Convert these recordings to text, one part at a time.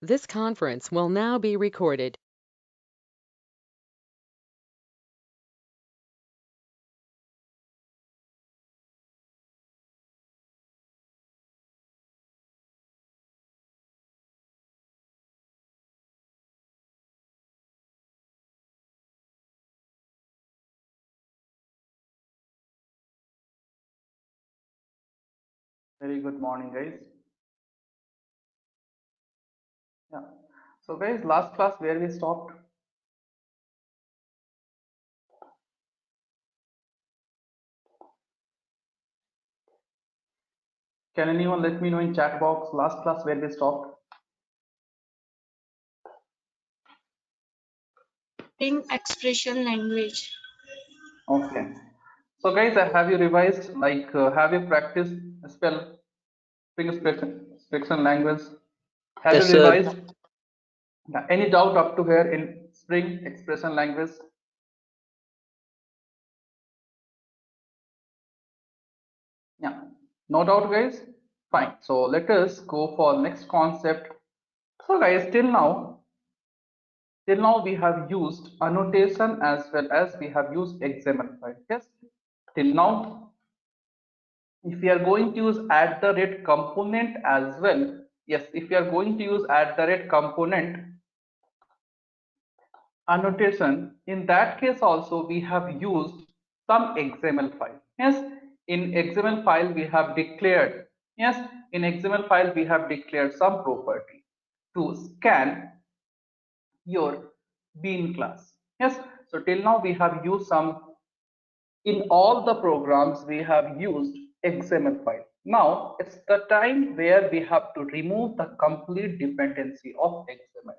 This conference will now be recorded. Very good morning, guys. Yeah. So, guys, last class where we stopped. Can anyone let me know in chat box last class where we stopped? In expression language. Okay. So, guys, have you revised? Like, have you practiced spell Spring expression language? Have you Yes, sir. revised? Yeah. Any doubt up to here in Spring expression language? Yeah. No doubt, guys. Fine. So let us go for next concept. So, guys, till now we have used annotation as well as we have used XML file. Yes. Till now, if we are going to use at the rate component as well, yes, if we are going to use at the rate component annotation, in that case also we have used some XML file. Yes, in XML file we have declared, yes, in XML file we have declared some property to scan your bean class. Yes, so till now we have used some, in all the programs we have used XML file. Now it's the time where we have to remove the complete dependency of XML.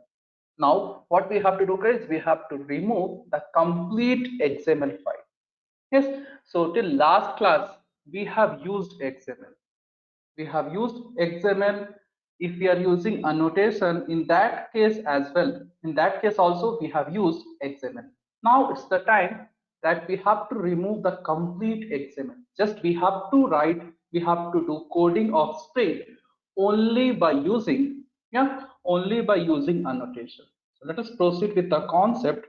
Now what we have to do, guys, we have to remove the complete XML file. Yes, so till last class we have used XML. We have used XML. If we are using annotation, in that case as well, in that case also we have used XML. Now it's the time that we have to remove the complete XML. Just we have to write, we have to do coding of string only by using, yeah, only by using annotation. So let us proceed with the concept.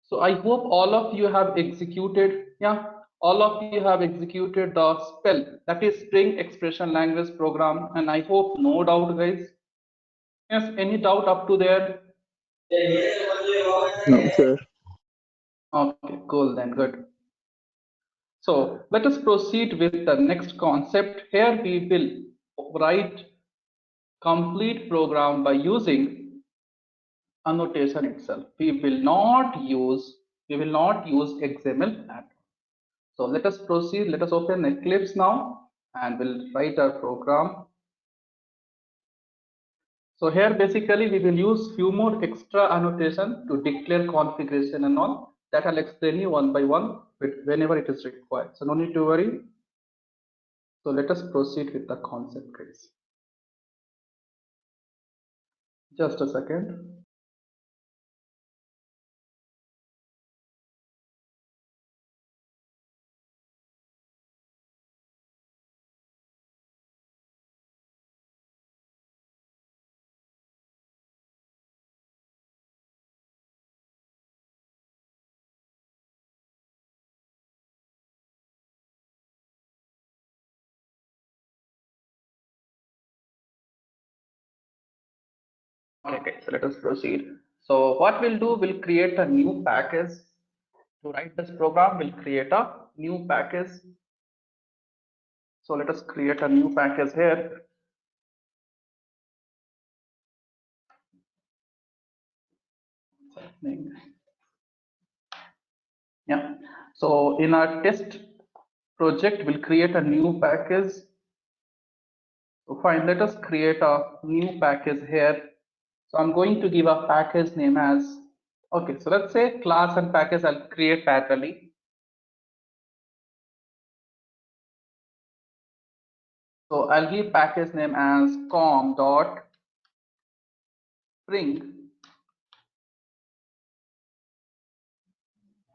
So I hope all of you have executed, yeah, all of you have executed the spell, that is Spring Expression Language program, and I hope no doubt, guys. Yes, any doubt up to there? No, sir. Okay, cool then, good. So let us proceed with the next concept. Here we will write complete program by using annotation itself. We will not use XML at all. So let us proceed. Let us open Eclipse now and we'll write our program. So here basically we will use few more extra annotation to declare configuration and all that I'll explain you one by one whenever it is required. So no need to worry. So let us proceed with the concept, guys. Just a second. Okay, so let us proceed. So what we'll do, we'll create a new package. To write this program, we'll create a new package. So let us create a new package here. Yeah. So in our test project, we'll create a new package. So fine, let us create a new package here. So I'm going to give a package name as, okay, so let's say class and package I'll create parallelly. So I'll give package name as com.spring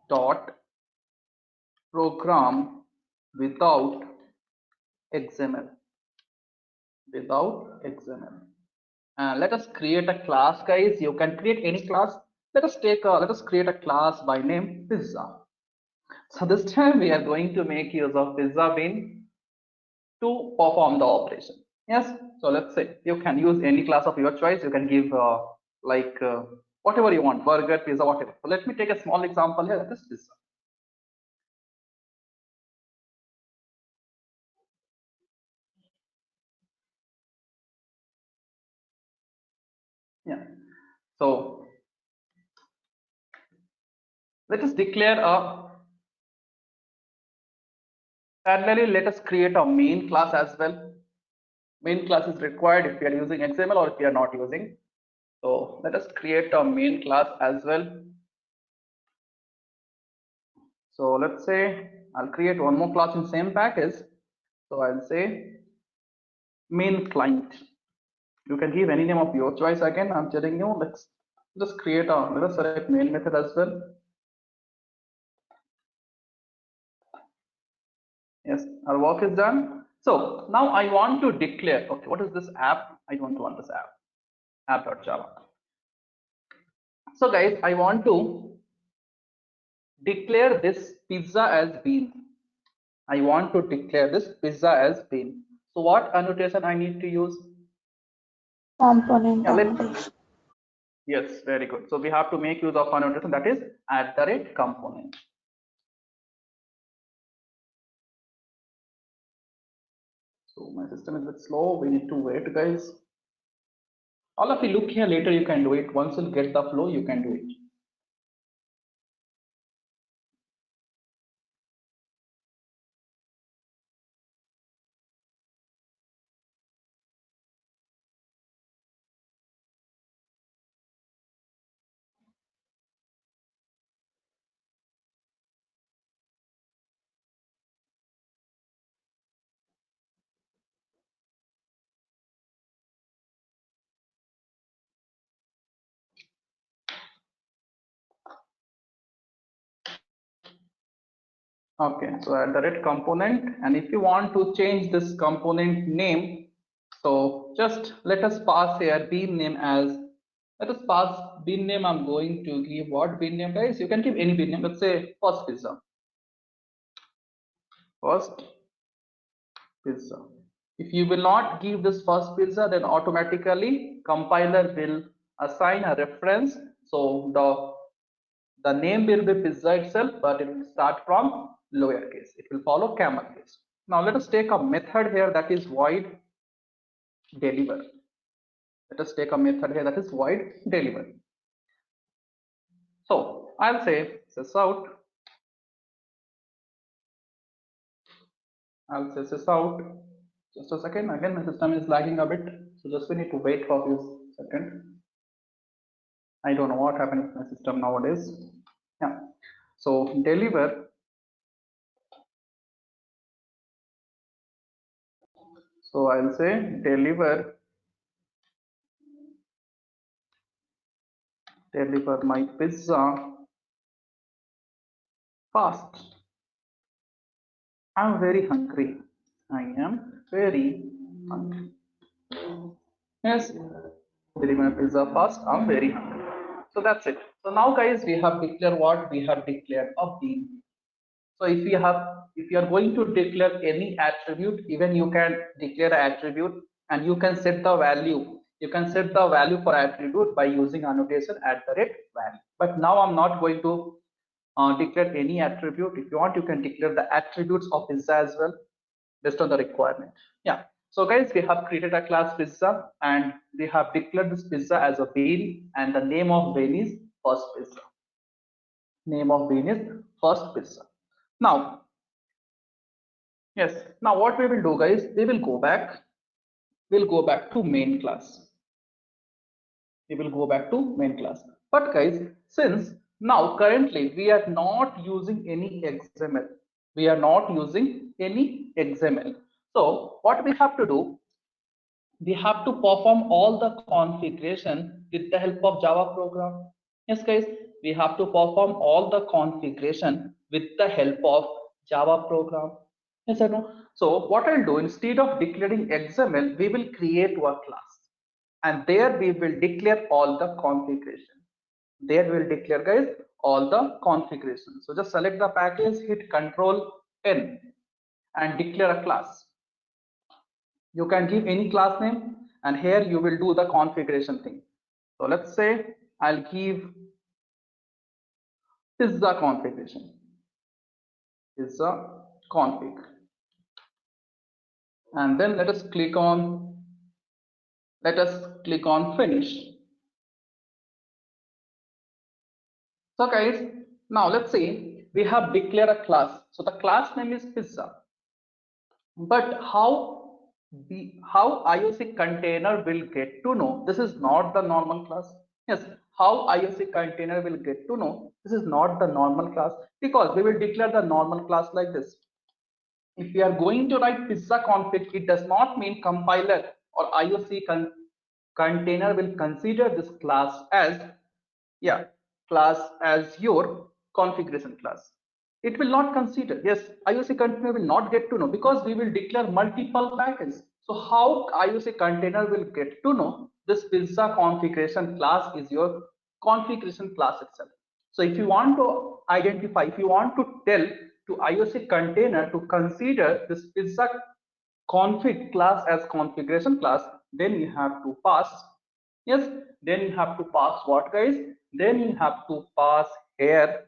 dot program without XML. let us create a class, guys. You can create any class. Let us create a class by name pizza. So this time we are going to make use of pizza bin to perform the operation. Yes. So let's say you can use any class of your choice. You can give like whatever you want, burger, pizza, whatever. So let me take a small example here. That is pizza. Yeah. So let us declare a parallelly. Let us create a main class as well. Main class is required if we are using XML or if we are not using. So let us create a main class as well. So let's say I'll create one more class in same package. So I'll say main client. You can give any name of your choice. Again, I'm telling you, let's just create a, let us select main method as well. Yes, our work is done. So now I want to declare, okay, what is this app? I don't want this app.java. So guys, I want to declare this pizza as bean. I want to declare this pizza as bean. So what annotation I need to use? Component Yeah, annotation. yes, very good. So we have to make use of annotation, that is @component. So my system is a bit slow. We need to wait, guys. All of you look here later. You can do it. Once you get the flow, you can do it. Okay, so @component, and if you want to change this component name, so just let us pass here bean name as, let us pass bean name. I'm going to give what bean name, guys? You can give any bean name. Let's say first pizza. First pizza. If you will not give this first pizza, then automatically compiler will assign a reference. So the name will be pizza itself, but it will start from lowercase. It will follow camel case. Now let us take a method here that is void deliver. Let us take a method here that is void deliver. So I'll say sys out. I'll say sys out. Just a second. Again, my system is lagging a bit, so just we need to wait for a few seconds. I don't know what happened with my system nowadays. Yeah. So deliver. So I'll say deliver my pizza fast. I'm very hungry. I am very hungry. Yes, deliver my pizza fast. I'm very hungry. So that's it. So now, guys, we have declared what we have declared of bean. So if you are going to declare any attribute, even you can declare an attribute and you can set the value. You can set the value for attribute by using annotation @value. But now I'm not going to declare any attribute. If you want, you can declare the attributes of pizza as well based on the requirement. Yeah. So guys, we have created a class pizza and we have declared this pizza as a bean, and the name of bean is first pizza. Name of bean is first pizza. Now, yes. Now what we will do, guys, we will go back. We'll go back to main class. We will go back to main class. But guys, since now currently we are not using any XML, we are not using any XML. So what we have to do, we have to perform all the configuration with the help of Java program. Yes, guys, we have to perform all the configuration with the help of Java program. Yes or no? So what I'll do, instead of declaring XML, we will create a class. and there we will declare all the configuration. There we will declare, guys, all the configuration. So just select the package, hit Control N, and declare a class. You can give any class name, and here you will do the configuration thing. So let's say I'll give pizza configuration. Pizza config, and then let us click on finish. So guys, now let's say we have declared a class. So the class name is pizza, but how IOC container will get to know this is not the normal class? Yes, how IOC container will get to know this is not the normal class? Because we will declare the normal class like this. If we are going to write pizza config, it does not mean compiler or IOC container will consider this class as your configuration class. It will not consider. Yes, IOC container will not get to know because we will declare multiple packages. So how IOC container will get to know this pizza configuration class is your configuration class itself? So if you want to identify, if you want to tell to IOC container to consider this pizza config class as configuration class, then you have to pass, yes, then you have to pass what, guys? Then you have to pass here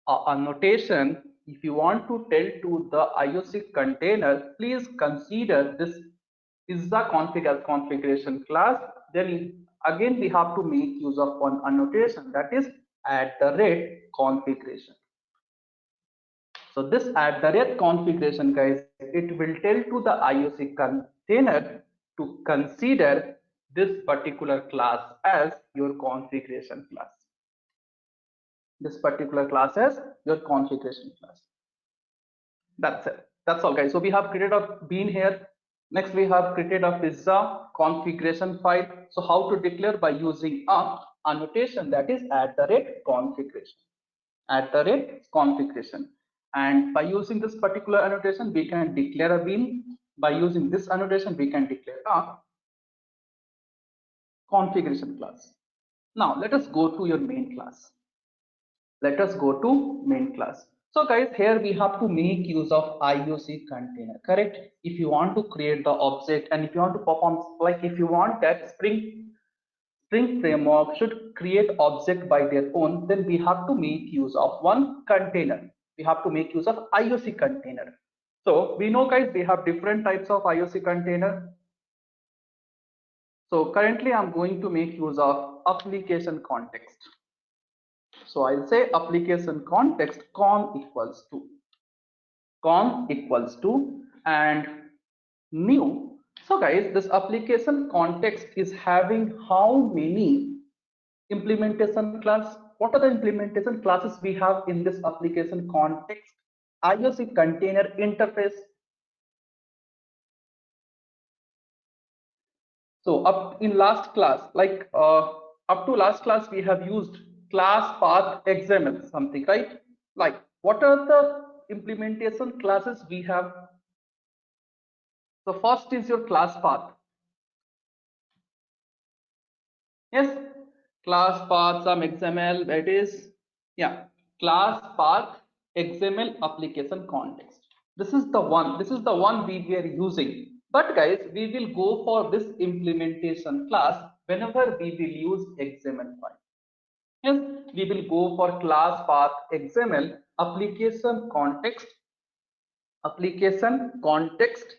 a notation. If you want to tell to the IOC container, please consider this pizza config as configuration class, then again we have to make use of one annotation, that is @configuration. So this @configuration, guys, it will tell to the IOC container to consider this particular class as your configuration class. This particular class as your configuration class. That's it. That's all, guys. So we have created a bean here. Next, we have created a pizza configuration file. So how to declare? By using a annotation, that is @configuration. @configuration. And by using this particular annotation, we can declare a bean. By using this annotation, we can declare a configuration class. Now let us go to your main class. Let us go to main class. So guys, here we have to make use of IOC container, correct? If you want to create the object, and if you want to perform, like if you want that Spring framework should create object by their own, then we have to make use of one container. We have to make use of IOC container. So we know, guys, we have different types of IOC container. So currently I'm going to make use of application context. So I'll say application context con equals to and new. So guys, this application context is having how many implementation class? What are the implementation classes we have in this application context? IOC container interface. So up in last class, like up to last class, we have used class path XML something, right? Like what are the implementation classes we have? So first is your class path. Yes, class path some XML, that is, yeah, class path XML application context. This is the one we were using. But guys, we will go for this implementation class whenever we will use XML file. Yes, we will go for class path XML application context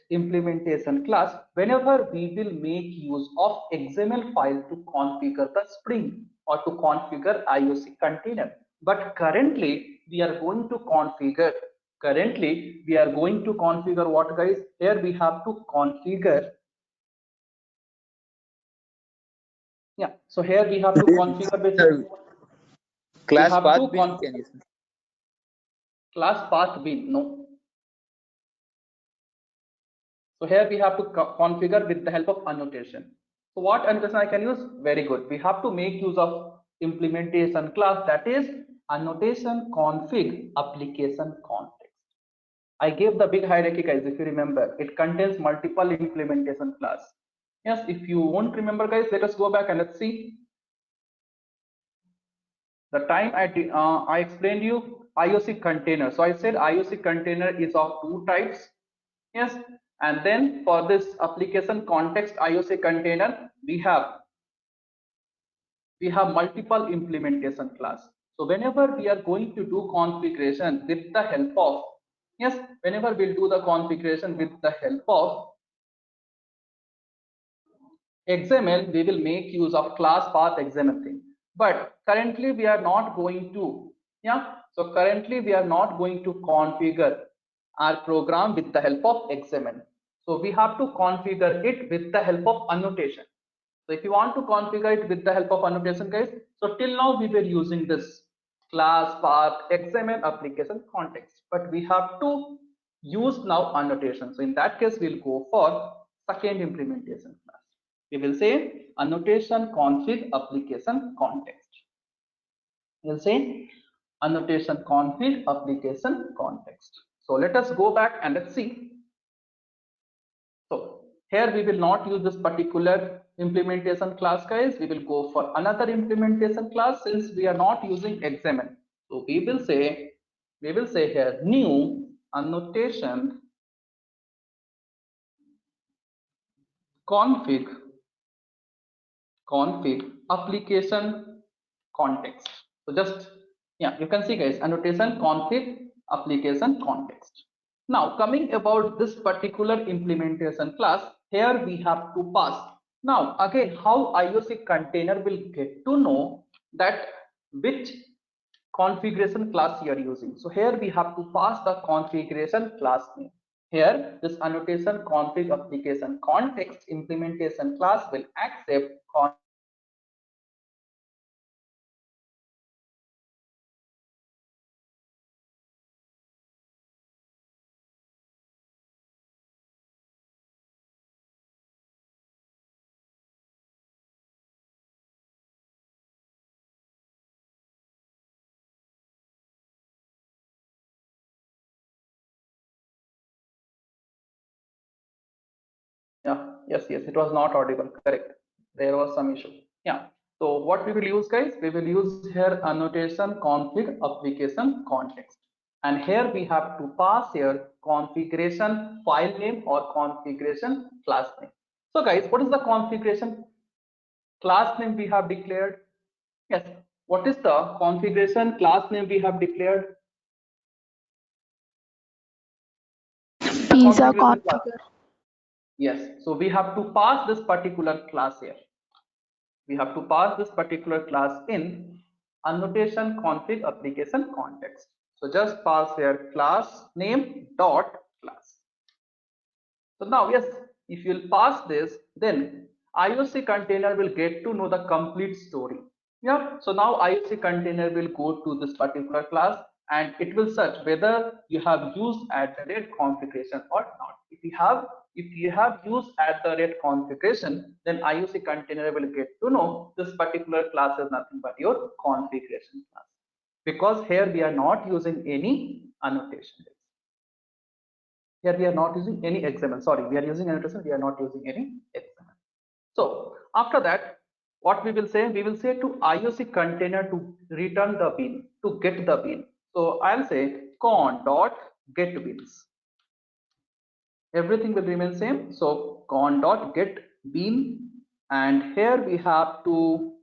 implementation class whenever we will make use of XML file to configure the Spring or to configure IOC container. But currently we are going to configure what, guys? Here we have to configure, yeah, so here we have to configure basically Class path bin can use. class path bin, no. So here we have to configure with the help of annotation. So what annotation I can use? Very good. We have to make use of implementation class, that is annotation config application context. I gave the big hierarchy, guys, if you remember. It contains multiple implementation class. Yes, if you won't remember, guys, let us go back and let's see. The time I explained you IOC container. So I said IOC container is of two types. Yes, and then for this application context IOC container, we have multiple implementation class. So whenever we are going to do configuration with the help of, yes, whenever we'll do the configuration with the help of XML, we will make use of class path XML thing. But currently we are not going to, yeah. So currently we are not going to configure our program with the help of XML. So we have to configure it with the help of annotation. So if you want to configure it with the help of annotation, guys, so till now we were using this class path XML application context, but we have to use now annotation. So in that case, we'll go for second implementation class. We will say annotation config application context. We'll say annotation config application context. So let us go back and let's see. So here we will not use this particular implementation class, guys. We will go for another implementation class since we are not using XML. So we will say here new annotation config application context. So just, yeah, you can see, guys, annotation config application context. Now coming about this particular implementation class, here we have to pass. Now again, how IOC container will get to know that which configuration class you are using. So here we have to pass the configuration class name. Here this annotation config application context implementation class will accept Yeah, yes, it was not audible. Correct. There was some issue. Yeah. So what we will use, guys? We will use here annotation config application context. And here we have to pass here configuration file name or configuration class name. So guys, what is the configuration class name we have declared? Yes. What is the configuration class name we have declared? Pizza Configuration class. configure. Yes. So we have to pass this particular class here. We have to pass this particular class in annotation config application context. So just pass here class name dot class. So now, yes, if you'll pass this, then IOC container will get to know the complete story. Yeah. So now IOC container will go to this particular class and it will search whether you have used @ configuration or not. If you have used @ configuration, then IOC container will get to know this particular class is nothing but your configuration class, because here we are not using any annotation. Here we are not using any XML. Sorry, we are using annotation. We are not using any XML. So after that, what we will say? We will say to IOC container to return the bean, to get the bean. So I'll say con dot get beans. Everything will remain same. So con dot get bean, and here we have to,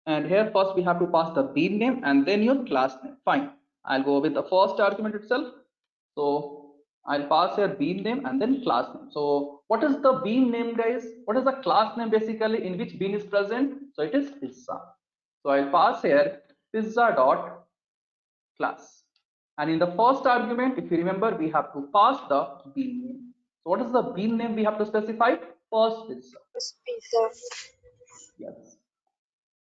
and here first we have to pass the bean name and then your class name. Fine. I'll go with the first argument itself. So I'll pass here bean name and then class name. So what is the bean name, guys? What is the class name basically in which bean is present? So it is pizza. So I'll pass here pizza dot class. And in the first argument, if you remember, we have to pass the bean name. So what is the bean name we have to specify? First pizza. Pizza. Yes.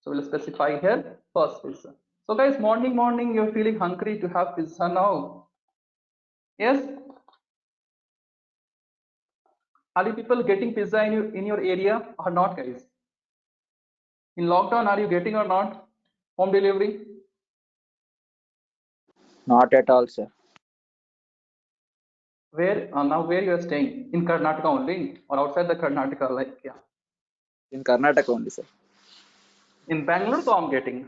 So we'll specify here first pizza. So guys, morning, you're feeling hungry to have pizza now. Yes. Are you people getting pizza in your area or not, guys? In lockdown, are you getting or not home delivery? Not at all, sir. Where now? Where you are staying? In Karnataka only, or outside the Karnataka? Like yeah. In Karnataka only, sir. In Bangalore, so I'm getting.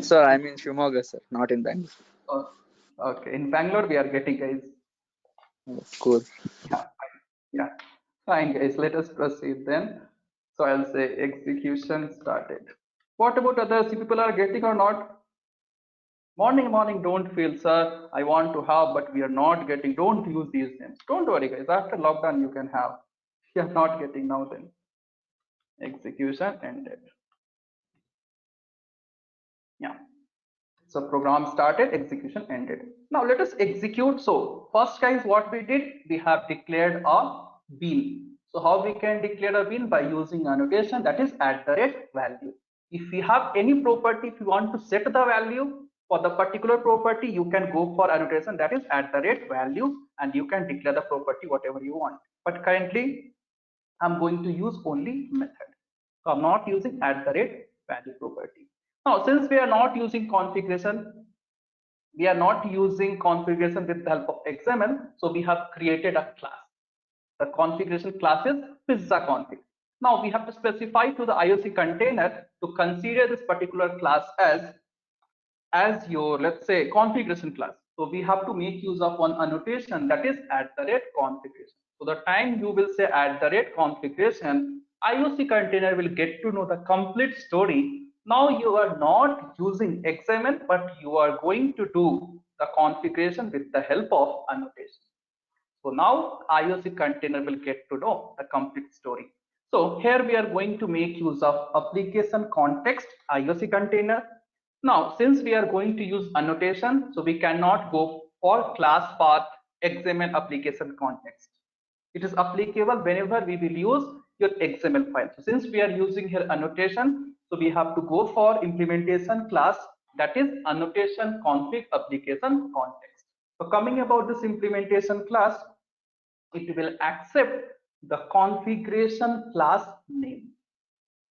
Sir, I'm in Shimoga, sir, not in Bangalore. Oh, okay, in Bangalore we are getting, guys. Oh, cool. Yeah, fine. Yeah, fine, guys. Let us proceed then. So I'll say execution started. What about others? If people are getting or not? Morning, don't feel, sir. I want to have, but we are not getting. Don't use these names. Don't worry, guys. After lockdown, you can have. If you are not getting now, then execution ended. Yeah. So program started, execution ended. Now let us execute. So first, guys, what we did, we have declared a bean. So how we can declare a bean? By using annotation, that is @value. If we have any property, if you want to set the value for the particular property, you can go for annotation, that is @value, and you can declare the property whatever you want. But currently I'm going to use only method. So I'm not using @value property. Now, since we are not using configuration, with the help of XML, so we have created a class. The configuration class is pizza config. Now we have to specify to the IOC container to consider this particular class as your, let's say, configuration class. So we have to make use of one annotation, that is @configuration. So the time you will say @configuration, IOC container will get to know the complete story. Now you are not using XML, but you are going to do the configuration with the help of annotation. So now IOC container will get to know the complete story. So here we are going to make use of application context IOC container. Now, since we are going to use annotation, so we cannot go for class path XML application context. It is applicable whenever we will use your XML file. So since we are using here annotation, so we have to go for implementation class, that is annotation config application context. So coming about this implementation class, it will accept the configuration class name.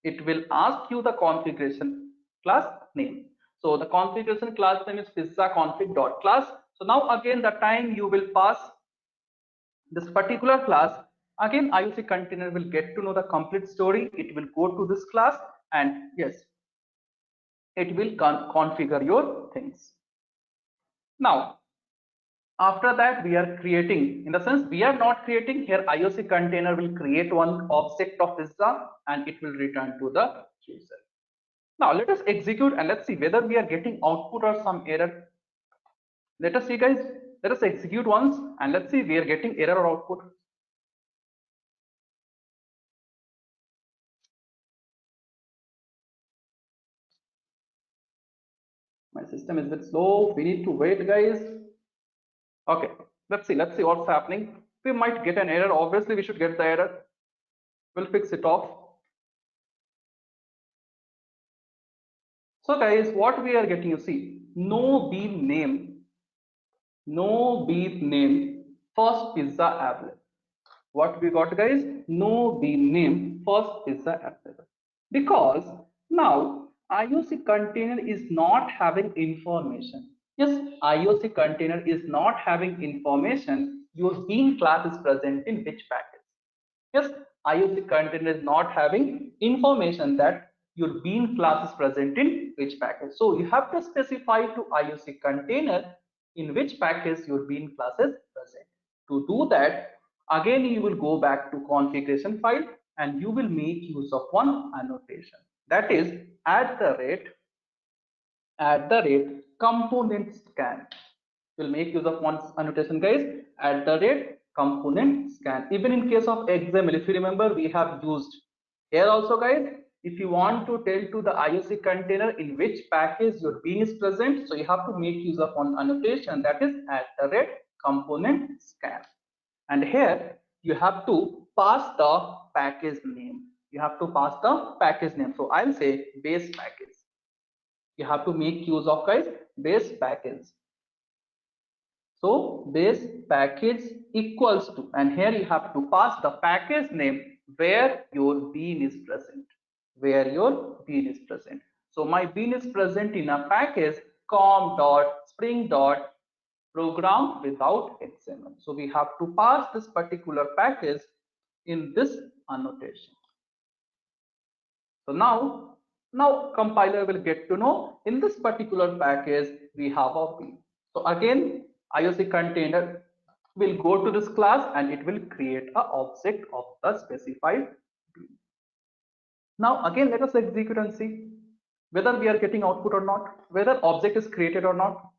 It will ask you the configuration class name. So the configuration class name is pizza config.class. So now again the time you will pass this particular class, again IOC container will get to know the complete story. It will go to this class and yes, it will configure your things. Now after that we are creating, in the sense we are not creating here, IOC container will create one object of pizza and it will return to the user. Now let us execute and let's see whether we are getting output or some error. Let us see, guys. Let us execute once and let's see we are getting error or output. My system is a bit slow. We need to wait, guys. Okay, let's see what's happening. We might get an error. Obviously we should get the error. We'll fix it off. So guys, what we are getting, you see, no bean name, first pizza available. What we got, guys? No bean name, first pizza available. Because now IOC container is not having information. Yes, IOC container is not having information. Your bean class is present in which package? Yes, IOC container is not having information that your bean class is present in which package. So you have to specify to IOC container in which package your bean class is present. To do that, again you will go back to configuration file and you will make use of one annotation, that is @component scan. We'll make use of one annotation, guys, @component scan. Even in case of XML, if you remember, we have used here also, guys. If you want to tell to the IOC container in which package your bean is present, so you have to make use of one annotation, that is @component scan. And here you have to pass the package name. You have to pass the package name. So I'll say base package. You have to make use of, guys, base package. So base package equals to, and here you have to pass the package name where your bean is present. So my bean is present in a package com.spring.java. program without XML. So we have to pass this particular package in this annotation. So now compiler will get to know in this particular package we have a bean. So again, IOC container will go to this class and it will create a object of the specified bean. Now again, let us execute and see whether we are getting output or not, whether object is created or not.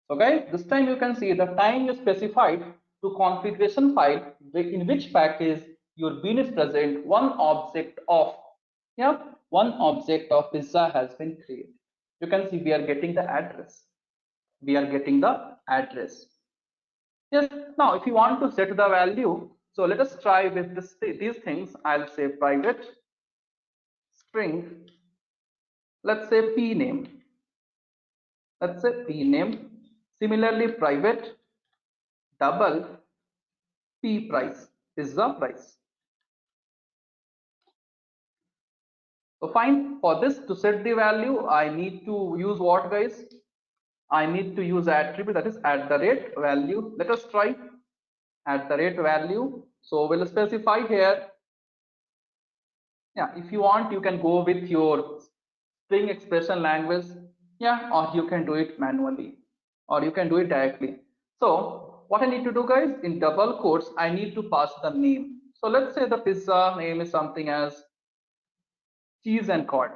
So guys, this time you can see the time you specified to configuration file in which package your bean is present, one object of pizza has been created. You can see we are getting the address. Yes. Now, if you want to set the value, so let us try with these things. I'll say private string. Let's say p name. Similarly, private double p price is the price. So fine, for this to set the value, I need to use what, guys? I need to use attribute, that is @value. Let us try @value. So we'll specify here. Yeah, if you want, you can go with your string expression language. Yeah, or you can do it manually, or you can do it directly. So what I need to do, guys, in double quotes, I need to pass the name. So let's say the pizza name is something as cheese and corn.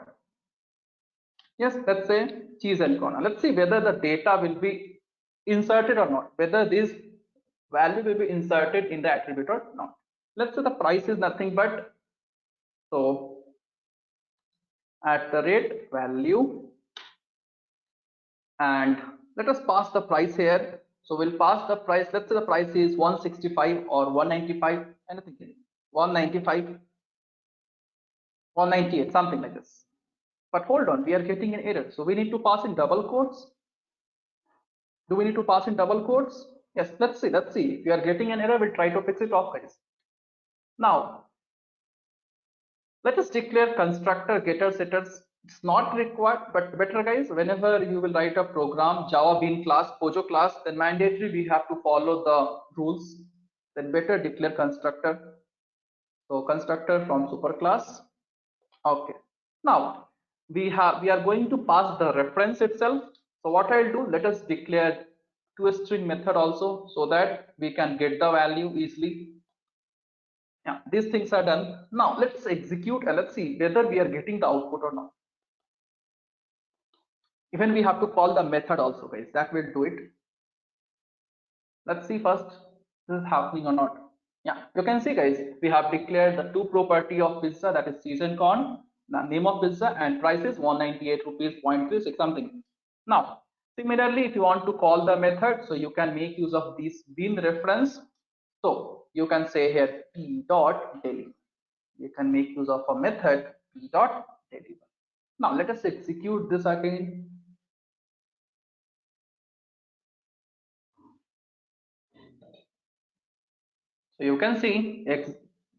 Yes, let's say cheese and corn. Let's see whether the data will be inserted or not, whether this value will be inserted in the attribute or not. Let's say the price is nothing but, so @value, and let us pass the price here. So we'll pass the price. Let's say the price is 165 or 195, anything, 195, 198, something like this. But hold on, we are getting an error. So we need to pass in double quotes. Do we need to pass in double quotes? Yes, let's see. If we are getting an error, we'll try to fix it off, guys. Now, let us declare constructor getter setters. It's not required, but better, guys, whenever you will write a program, Java bean class, Pojo class, then mandatory we have to follow the rules. Then better declare constructor. So constructor from superclass. Okay. Now we are going to pass the reference itself. So what I'll do, let us declare toString method also, so that we can get the value easily. Yeah, these things are done. Now let's execute and let's see whether we are getting the output or not. Even we have to call the method also, guys. That will do it. Let's see first this is happening or not. Yeah, you can see, guys, we have declared the two property of pizza, that is cheese and corn, the name of pizza, and price is 198 rupees 0.36 something. Now similarly, if you want to call the method, so you can make use of this bean reference. So you can say here p.deliver. You can make use of a method p.deliver. Now let us execute this again. So you can see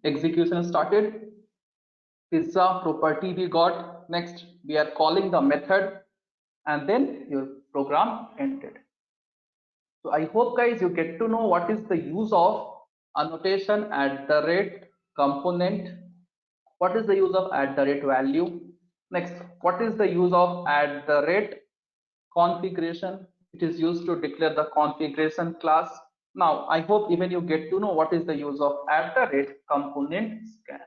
execution started. Pizza property we got. Next we are calling the method, and then your program ended. So I hope, guys, you get to know what is the use of annotation @component. What is the use of @value? Next, what is the use of configuration? It is used to declare the configuration class. Now I hope even you get to know what is the use of @component scan.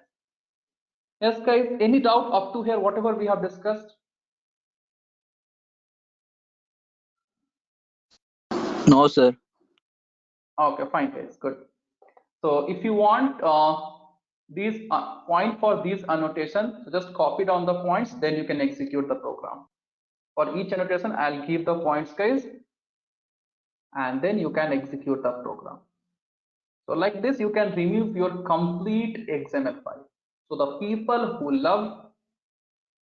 Yes, guys, any doubt up to here, whatever we have discussed? No, sir. Okay, fine, guys, good. So if you want these point for these annotation, so just copy down the points, then you can execute the program. For each annotation, I'll give the points, guys, and then you can execute the program. So like this, you can remove your complete XML file. So the people who love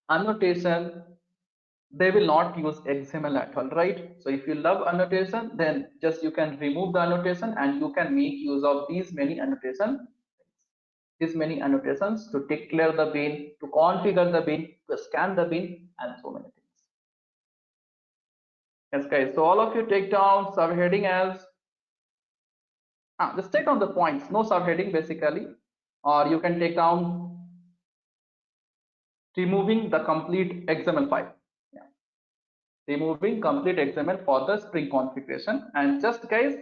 annotation, they will not use XML at all, right? So if you love annotation, then just you can remove the annotation and you can make use of these many annotations to declare the bean, to configure the bean, to scan the bean, and so many things. Yes, guys. So all of you take down subheading as just take down the points. No subheading basically, or you can take down removing the complete XML file. Yeah. Removing complete XML for the Spring configuration. And just guys,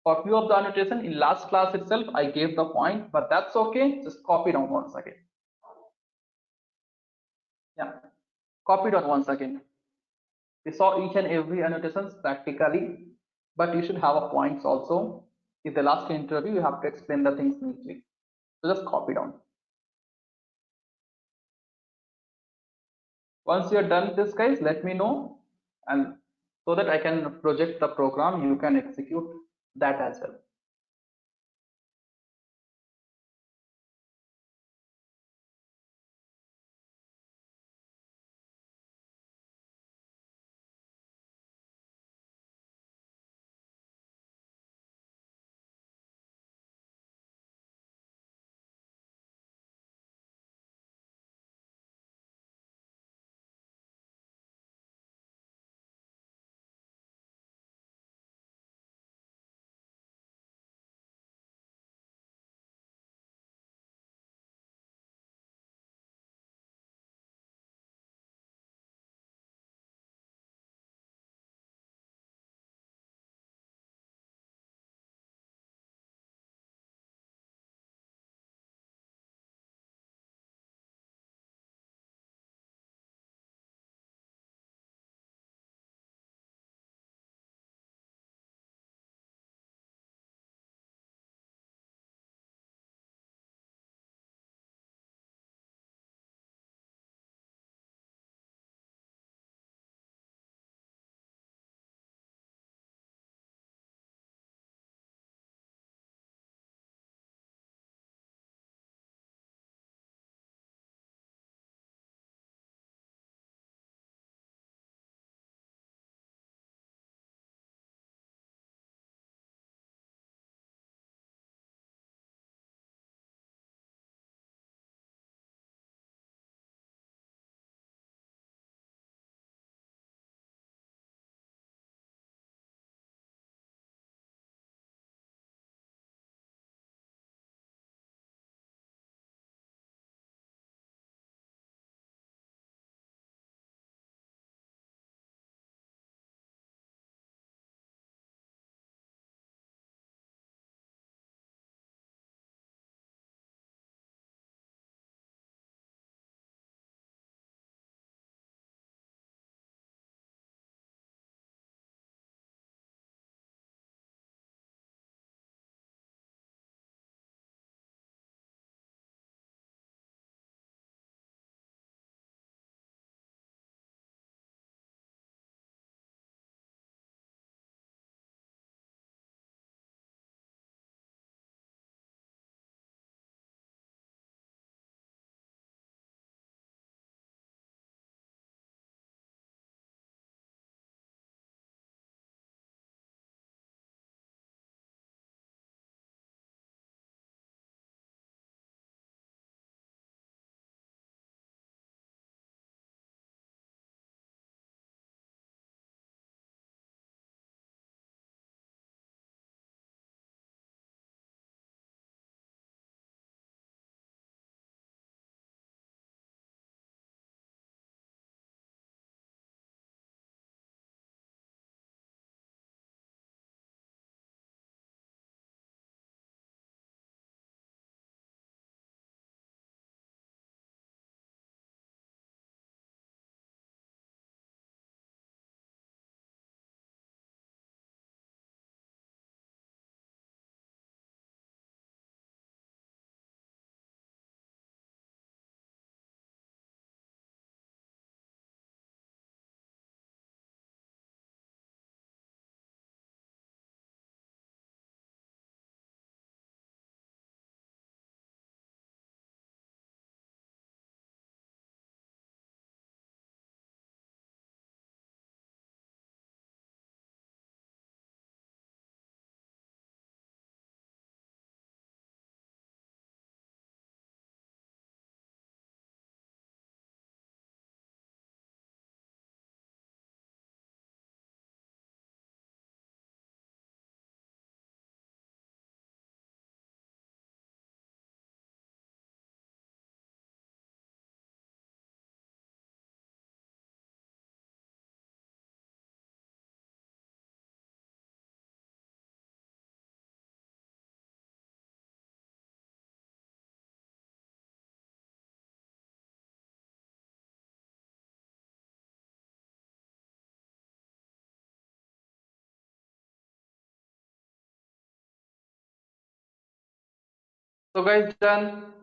for few of the annotation in last class itself, I gave the point, but that's okay. Just copy down once again. Yeah, copy down once again. We saw each and every annotations practically, but you should have a points also. In the last interview, you have to explain the things neatly. So just copy down. Once you're done with this, guys, let me know, and so that I can project the program, you can execute that as well. So guys, done.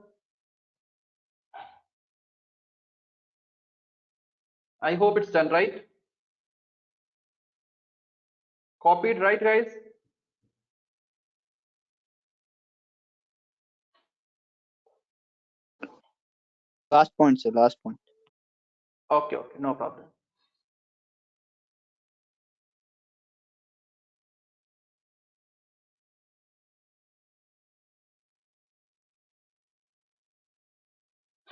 I hope it's done, right? Copied, right, guys? Last point, sir. Last point. Okay, okay, no problem.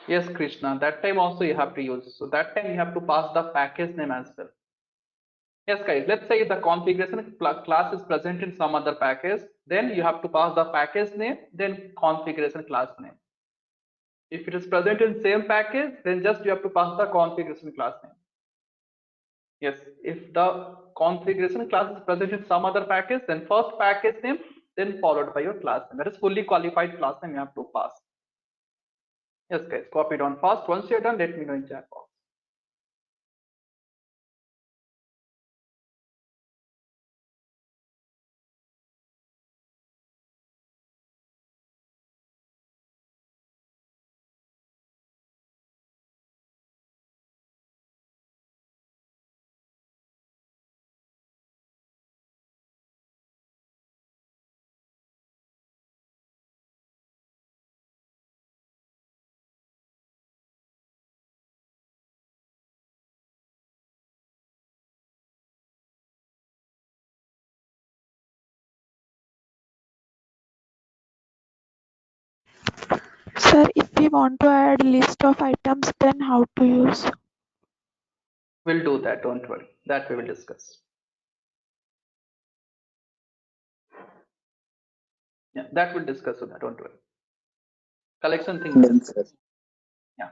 Yes, Krishna, that time also you have to use. So that time you have to pass the package name as well. Yes, guys, let's say the configuration class is present in some other package, then you have to pass the package name, then configuration class name. If it is present in same package, then just you have to pass the configuration class name. Yes, if the configuration class is present in some other package, then first package name, then followed by your class name. That is fully qualified class name you have to pass. Yes, guys, copy it on fast. Once you're done, let me know in chat box. Sir, if we want to add list of items, then how to use? We'll do that, don't worry. That we will discuss. Yeah, that we'll discuss with that, don't worry. Collection thing. Done, sir. Yeah.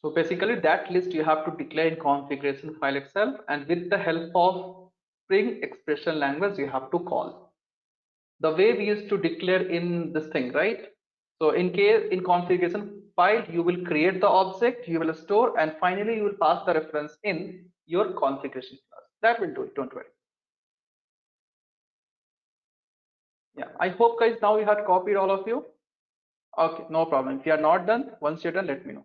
So basically that list you have to declare in configuration file itself, and with the help of Spring expression language you have to call. The way we used to declare in this thing, right? So in case in configuration file you will create the object, you will store, and finally you will pass the reference in your configuration class. That will do it, don't worry. Yeah, I hope guys now you have copied all of you. Okay, no problem. If you are not done, once you're done, let me know.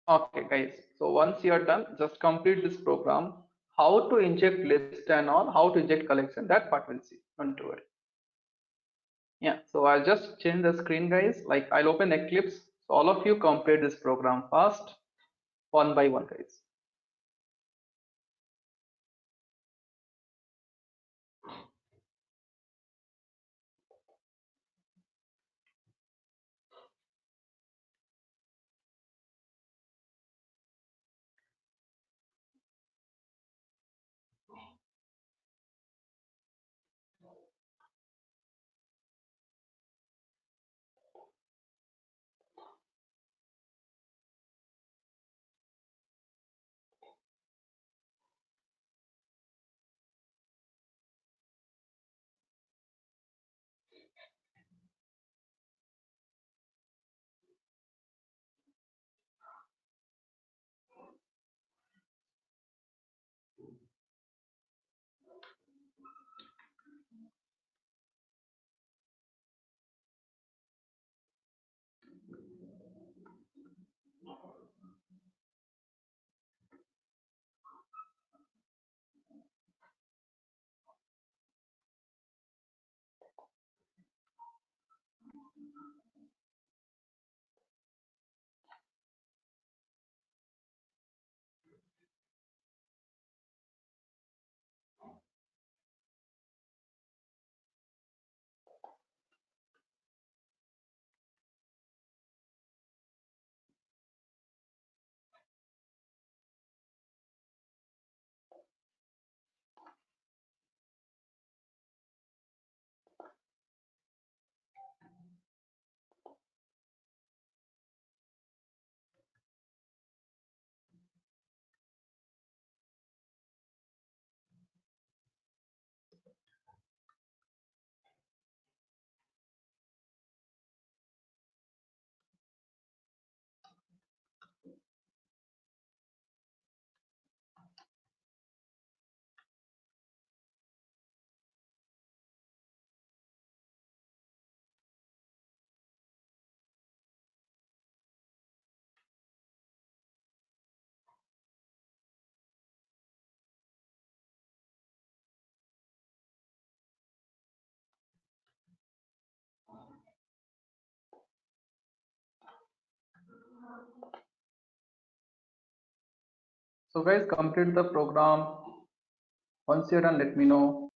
Okay, guys. So once you are done, just complete this program. How to inject list and all, how to inject collection, that part we'll see. Don't worry. Yeah, so I'll just change the screen, guys. Like I'll open Eclipse. So all of you complete this program fast, one by one, guys. So guys, complete the program. Once you're done, let me know.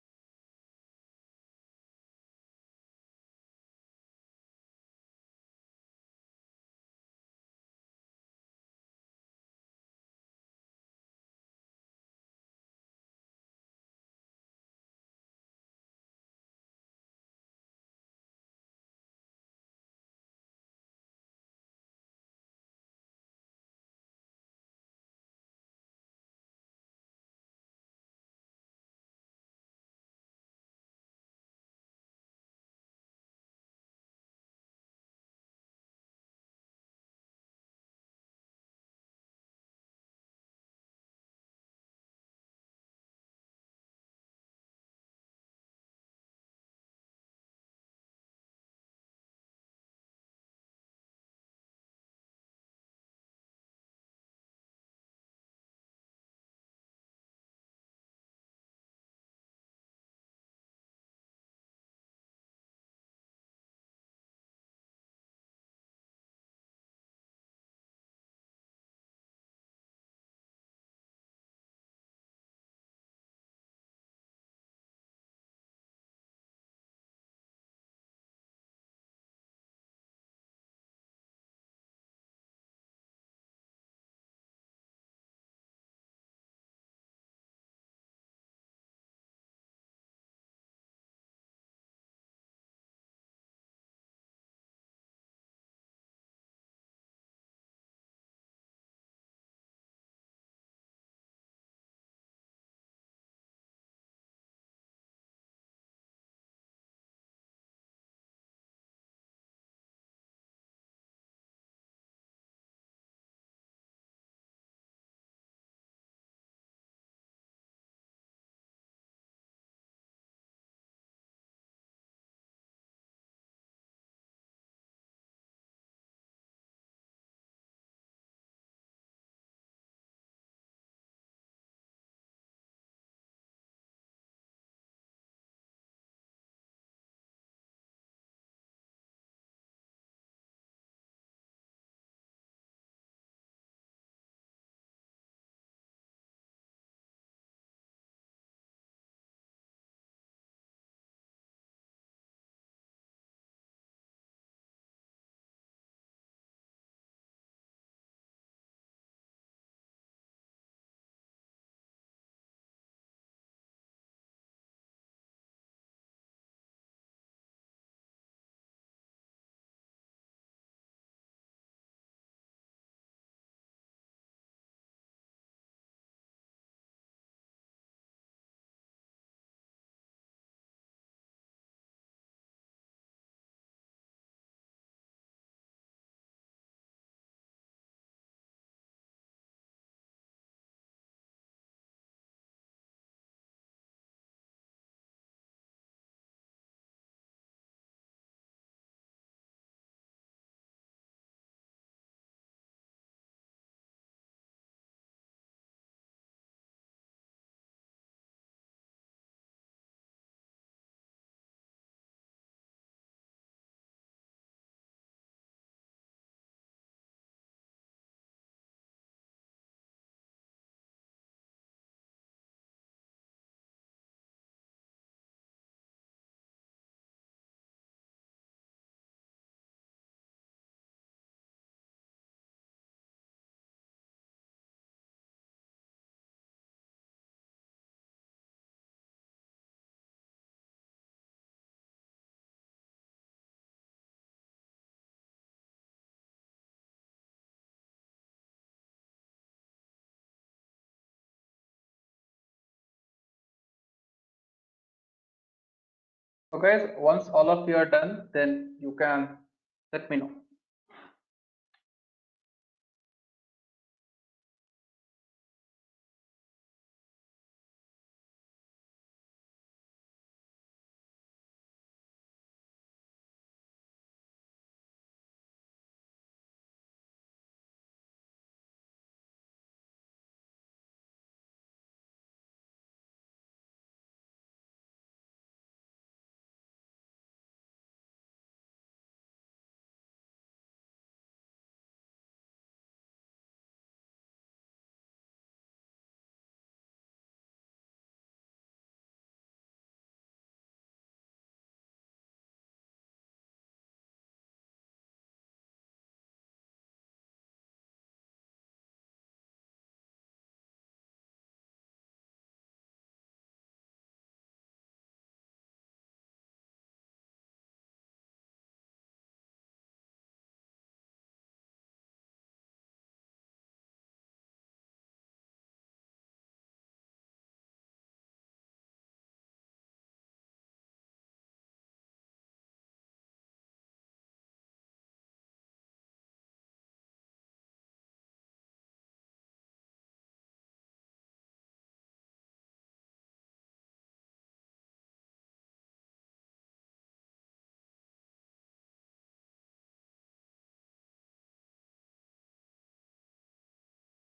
So guys, once all of you are done, then you can let me know.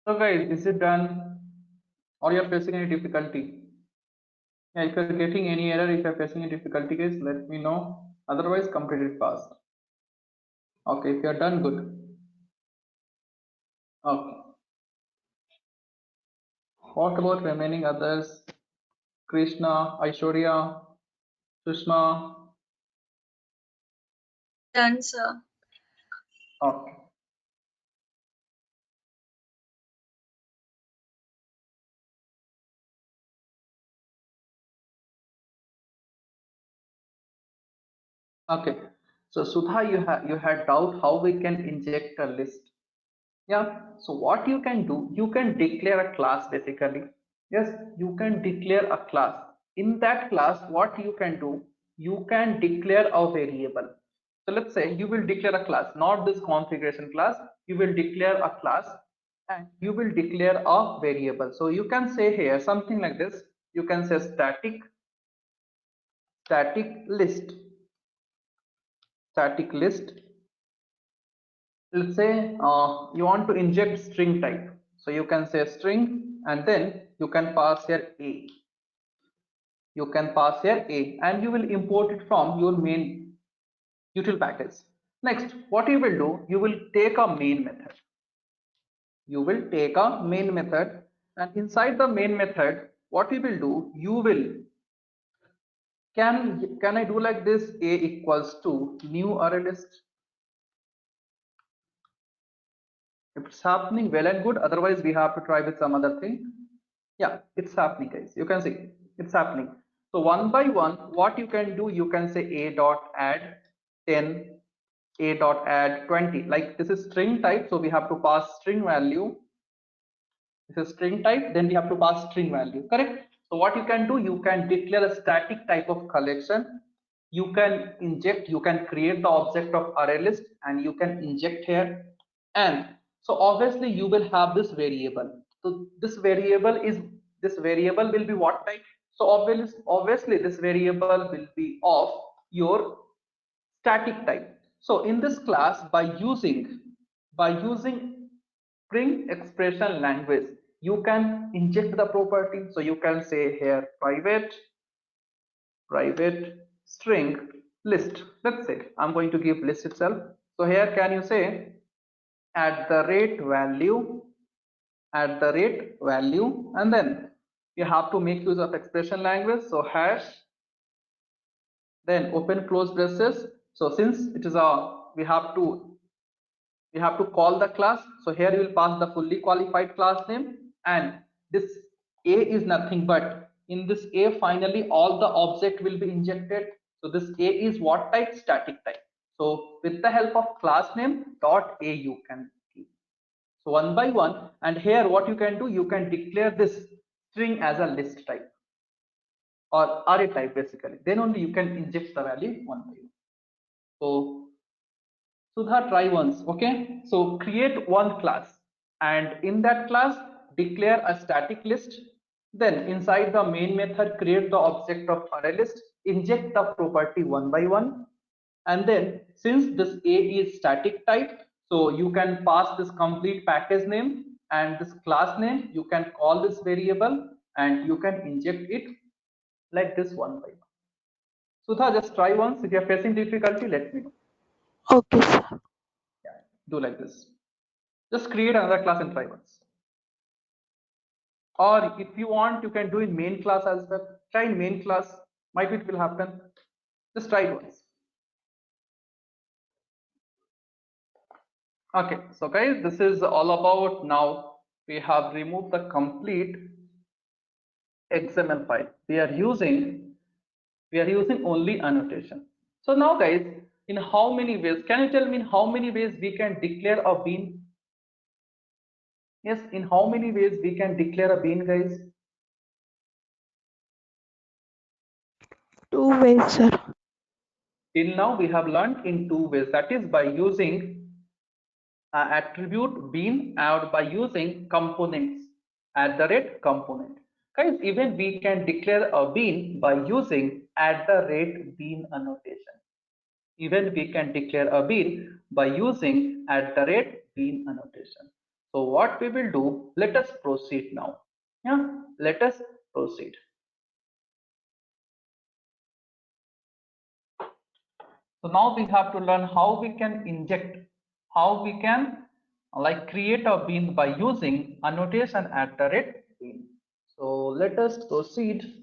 So guys, is it done or you're facing any difficulty? Yeah, if you're getting any error, if you're facing any difficulty, guys, let me know. Otherwise, complete it fast. Okay, if you're done, good. Okay. What about remaining others? Krishna, Aishwarya, Sushma. Done, sir. Okay. Okay. So Sudha, you had doubt how we can inject a list. Yeah. So what you can do, you can declare a class basically. Yes, you can declare a class. In that class, what you can do, you can declare a variable. So let's say you will declare a class, not this configuration class. You will declare a class and you will declare a variable. So you can say here something like this. You can say static list. Static list. Let's say you want to inject string type, so you can say string and then you can pass here a, and you will import it from your main util package. Next, what you will do, you will take a main method, and inside the main method, what you will do, you will can I do like this, a equals to new array list. If it's happening, well and good, otherwise we have to try with some other thing. Yeah, it's happening, guys. You can see it's happening. So one by one, what you can do, you can say a dot add 10, a dot add 20. Like this is string type, so we have to pass string value. This is string type, then we have to pass string value, correct? So what you can do, you can declare a static type of collection. You can inject, you can create the object of array list and you can inject here. And so obviously you will have this variable. So this variable will be what type? So obviously this variable will be of your static type. So in this class, by using string expression language, you can inject the property. So you can say here private string list. Let's say I'm going to give list itself. So here can you say at the rate value, and then you have to make use of expression language. So hash, then open close braces. So since it is a, we have to call the class. So here you will pass the fully qualified class name, and this a is nothing but in this a finally all the object will be injected. So this a is what type? Static type. So with the help of class name dot a you can keep. So one by one, and here what you can do, you can declare this string as a list type or array type basically. Then only you can inject the value one by one. So Sudha, try once, okay? So create one class and in that class declare a static list. Then inside the main method create the object of array list, inject the property one by one. And then since this a is static type, so you can pass this complete package name and this class name, you can call this variable and you can inject it like this one by one. Sudha, just try once. If you are facing difficulty, let me know. Okay, sir. Yeah, do like this. Just create another class and try once. Or if you want, you can do in main class as well. Try in main class. Might it will happen. Just try it once. Okay, so guys, this is all about now. We have removed the complete XML file. We are using only annotation. So now guys, in how many ways, can you tell me in how many ways we can declare a bean? Yes, in how many ways we can declare a bean, guys? 2 ways, sir. Till now we have learned in 2 ways, that is by using attribute bean or by using components @component. Guys, even we can declare a bean by using @bean annotation. Even we can declare a bean by using @bean annotation. So what we will do, let us proceed now. Yeah, let us proceed. So now we have to learn how we can inject, how we can like create a bean by using annotation @bean. So let us proceed.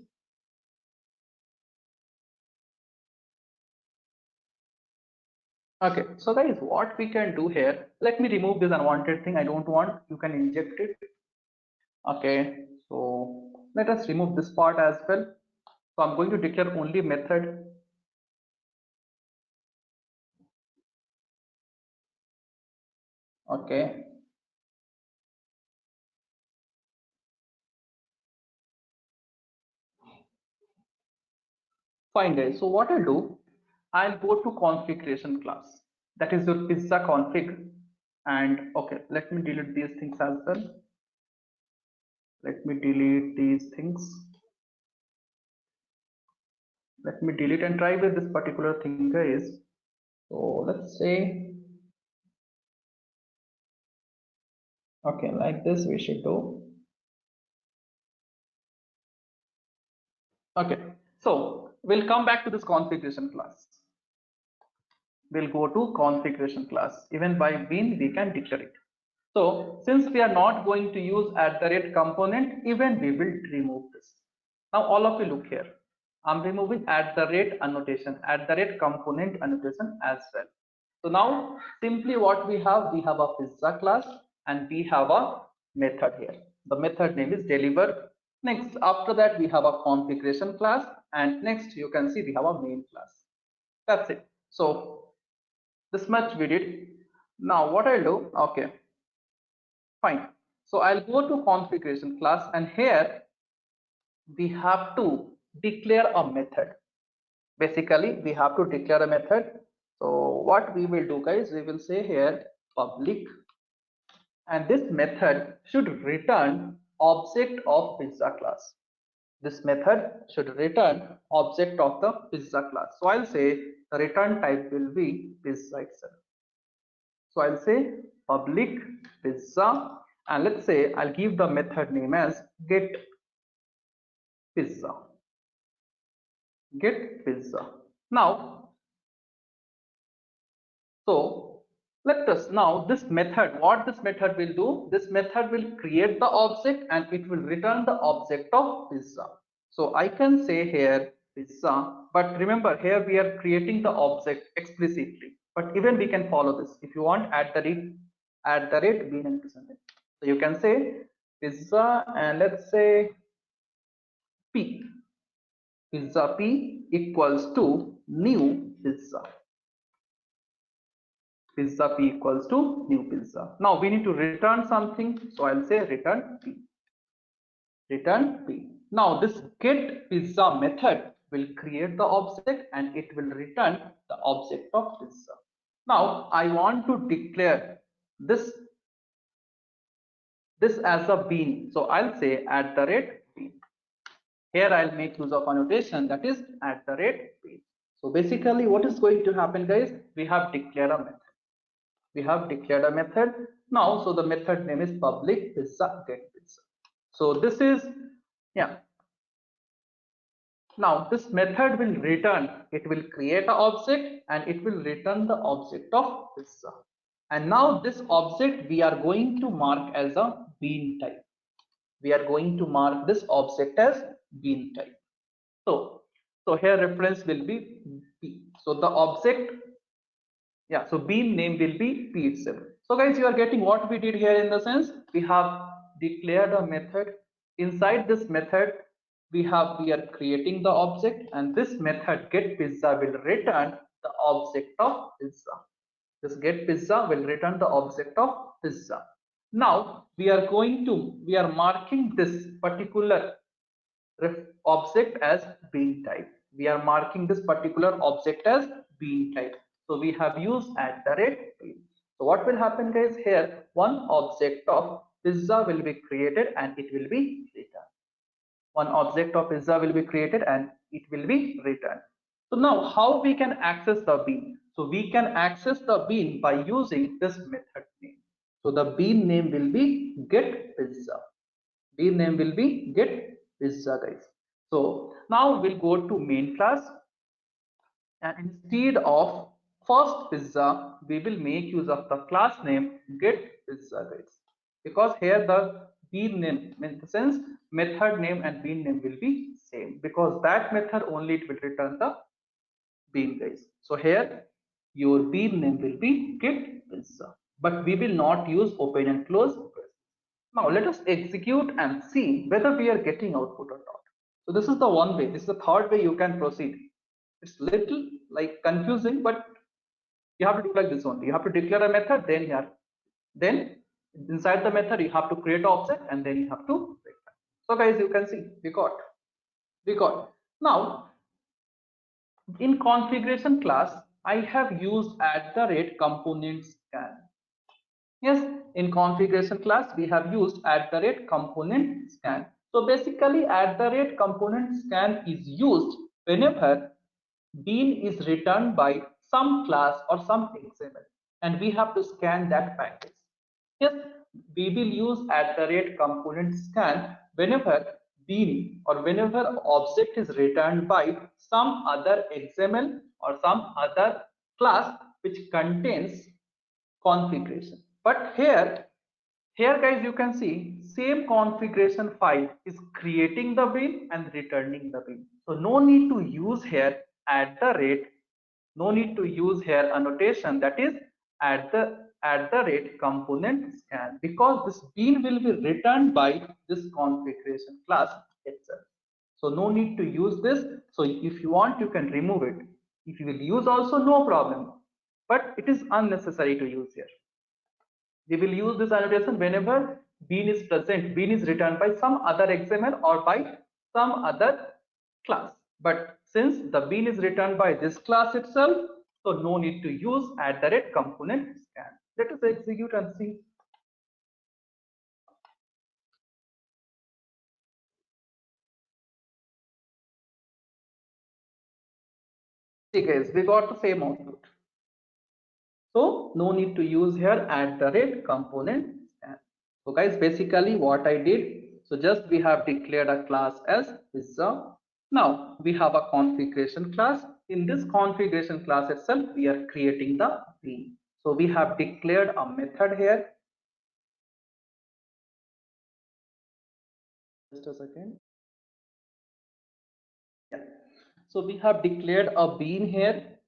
Okay, so guys, what we can do here, let me remove this unwanted thing. I don't want, you can inject it. Okay, so let us remove this part as well. So I'm going to declare only method. Okay. Fine guys. So what I'll do, I'll go to configuration class. That is your pizza config. And okay, let me delete these things as well. Let me delete these things. Let me delete and try with this particular thing, guys. So let's say, okay, like this we should do. Okay, so we'll come back to this configuration class. We'll go to configuration class. Even by bean we can declare it. So since we are not going to use component, even we will remove this. Now all of you look here. I'm removing annotation, component annotation as well. So now simply what we have a pizza class and we have a method here. The method name is deliver. Next, after that we have a configuration class, and next you can see we have a main class. That's it. So this much we did. Now what I'll do, okay, fine. So I'll go to configuration class, and here we have to declare a method. Basically we have to declare a method. So what we will do, guys, we will say here public, and this method should return object of pizza class. This method should return object of the pizza class. So I'll say the return type will be pizza itself. So I'll say public pizza, and let's say I'll give the method name as get pizza. Get pizza. Now, so let us now this method, what this method will do, this method will create the object and it will return the object of pizza. So I can say here pizza, but remember here we are creating the object explicitly, but even we can follow this. If you want, @ bean and something. So you can say pizza, and let's say p, pizza p equals to new pizza. Pizza p equals to new pizza. Now we need to return something, so I'll say return p. Return p. Now this get pizza method will create the object and it will return the object of pizza. Now I want to declare this as a bean, so I'll say @bean. Here I'll make use of annotation, that is @bean. So basically what is going to happen, guys, we have declared a method. We have declared a method now. So the method name is public pizza get pizza. So this is, yeah, now this method will return, it will create an object and it will return the object of pizza. And now this object we are going to mark as a bean type. We are going to mark this object as bean type. So here reference will be p. So the object, yeah, so bean name will be p itself. So guys, you are getting what we did here in the sense we have declared a method. Inside this method we are creating the object, and this method get pizza will return the object of pizza. This get pizza will return the object of pizza. Now we are marking this particular object as bean type. We are marking this particular object as bean type. So we have used @bean. So what will happen, guys, here one object of pizza will be created and it will be returned. One object of pizza will be created and it will be returned. So now how we can access the bean? So we can access the bean by using this method name. So the bean name will be get pizza. Bean name will be get pizza, guys. So now we'll go to main class, and instead of first pizza, we will make use of the class name get pizza, guys. Because here the bean name, in the sense method name and bean name will be same, because that method only it will return the bean, guys. So here your bean name will be get pizza, but we will not use open and close. Now let us execute and see whether we are getting output or not. So this is the one way. This is the third way you can proceed. It's little like confusing, but you have to do like this only. You have to declare a method, then here, then inside the method you have to create an object, and then you have to wait. So guys, you can see we got. Now in configuration class, I have used @component scan. Yes, in configuration class, we have used @component scan. So basically, @component scan is used whenever bean is returned by some class or some XML, and we have to scan that package. Yes, we will use @component scan whenever bean or whenever object is returned by some other XML or some other class which contains configuration. But here guys, you can see same configuration file is creating the bean and returning the bean. So no need to use here no need to use here annotation, that is @component scan, because this bean will be returned by this configuration class itself. So no need to use this. So if you want, you can remove it. If you will use also, no problem, but it is unnecessary to use here. We will use this annotation whenever bean is present, bean is returned by some other XML or by some other class. But since the bean is returned by this class itself, so no need to use @component scan. Let us execute and see. See guys, we got the same output. So no need to use here @component scan. So guys, basically what I did, so just we have declared a class as pizza. Now we have a configuration class. In this configuration class itself, we are creating the bean. So we have declared a method here. Just a second. Yeah. So we have declared a bean here.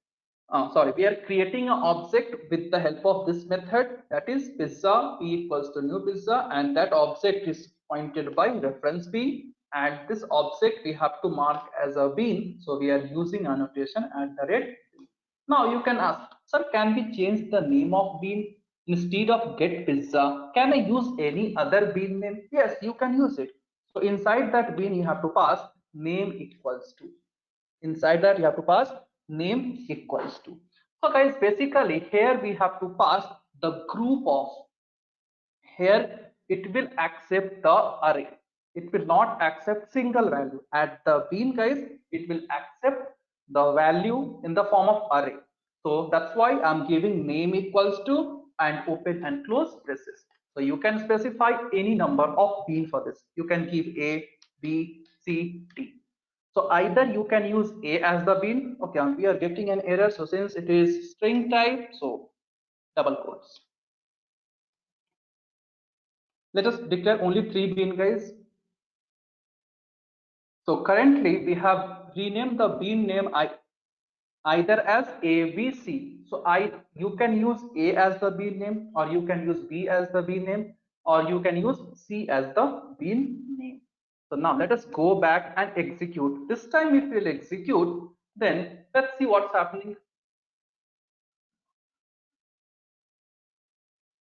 Sorry, we are creating an object with the help of this method, that is pizza p equals to new pizza, and that object is pointed by reference bean, and this object we have to mark as a bean, so we are using annotation @bean. Now you can ask, sir, can we change the name of bean? Instead of get pizza, can I use any other bean name? Yes, you can use it. So inside that bean you have to pass name equals to. Inside that you have to pass name equals to. So guys, basically here we have to pass the group of, here it will accept the array, it will not accept single value. At the bean guys, it will accept the value in the form of array. So that's why I'm giving name equals to and open and close braces. So you can specify any number of bean for this. You can give A, B, C, D. So either you can use A as the bean. Okay, we are getting an error. So since it is string type, so double quotes. Let us declare only 3 bean guys. So currently we have renamed the bean name either as A, B, C. So you can use A as the bean name, or you can use B as the bean name, or you can use C as the bean name. So now let us go back and execute. This time if we'll execute, then let's see what's happening.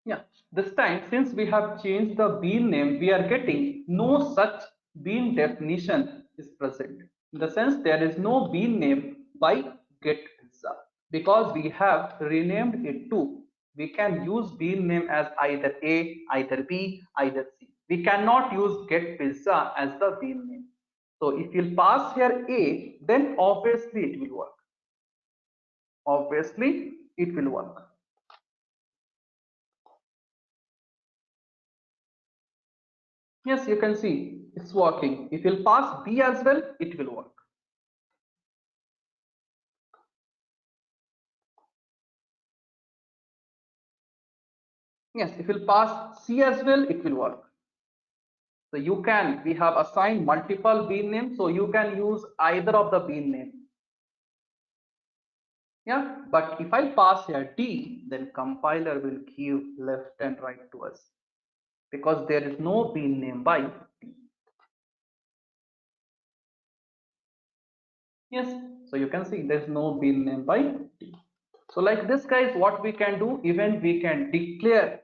Yeah, this time since we have changed the bean name, we are getting no such bean definition is present. In the sense there is no bean name by get pizza, because we have renamed it to. We can use bean name as either A, either B, either C. We cannot use get pizza as the bean name. So if you pass here A, then obviously it will work. Obviously it will work. Yes, you can see it's working. If you'll pass B as well, it will work. Yes, if you'll pass C as well, it will work. So we have assigned multiple bean names, so you can use either of the bean name. Yeah, but if I pass here D, then compiler will give left and right to us because there is no bean name by D. Yes, so you can see there's no bean name by D. So like this, guys, what we can do, even we can declare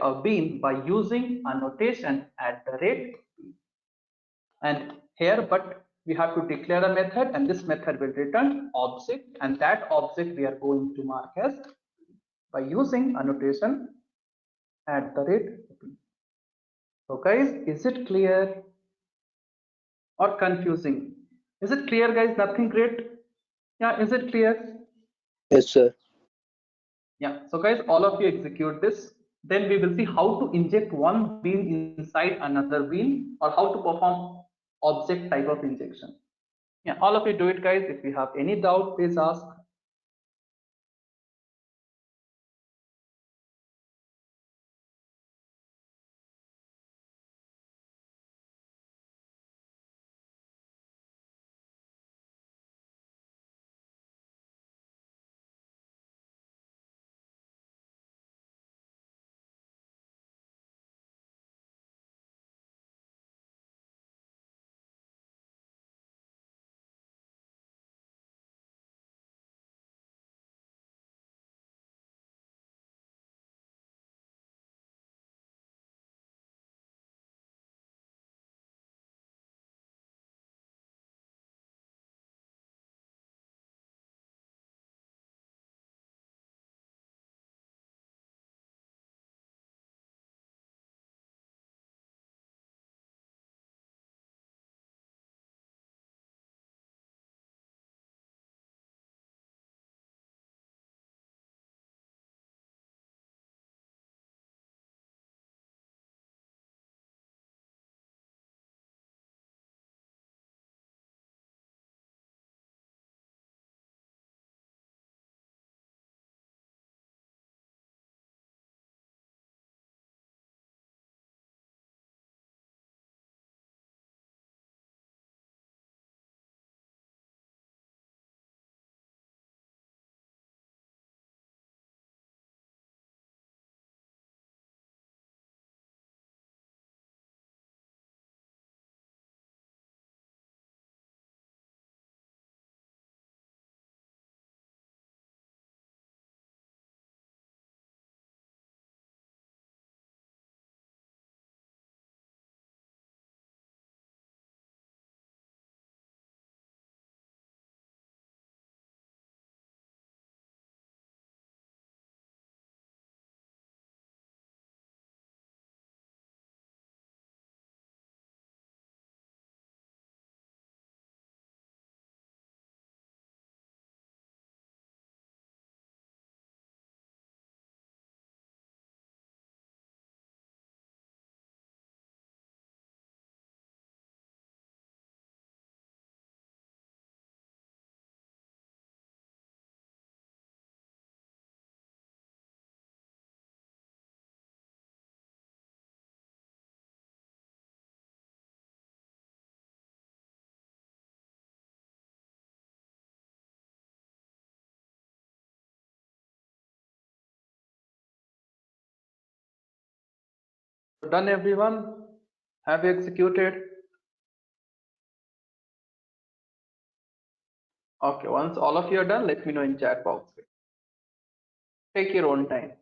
a bean by using annotation @. And here, but we have to declare a method, and this method will return object, and that object we are going to mark as by using annotation @. So guys, is it clear or confusing? Is it clear, guys? Nothing great? Yeah, is it clear? Yes, sir. Yeah, so guys, all of you execute this. Then we will see how to inject one bean inside another bean, or how to perform object type of injection. Yeah, all of you do it, guys. If you have any doubt, please ask. Done, everyone? Have you executed? Okay, once all of you are done, let me know in chat box. Take your own time.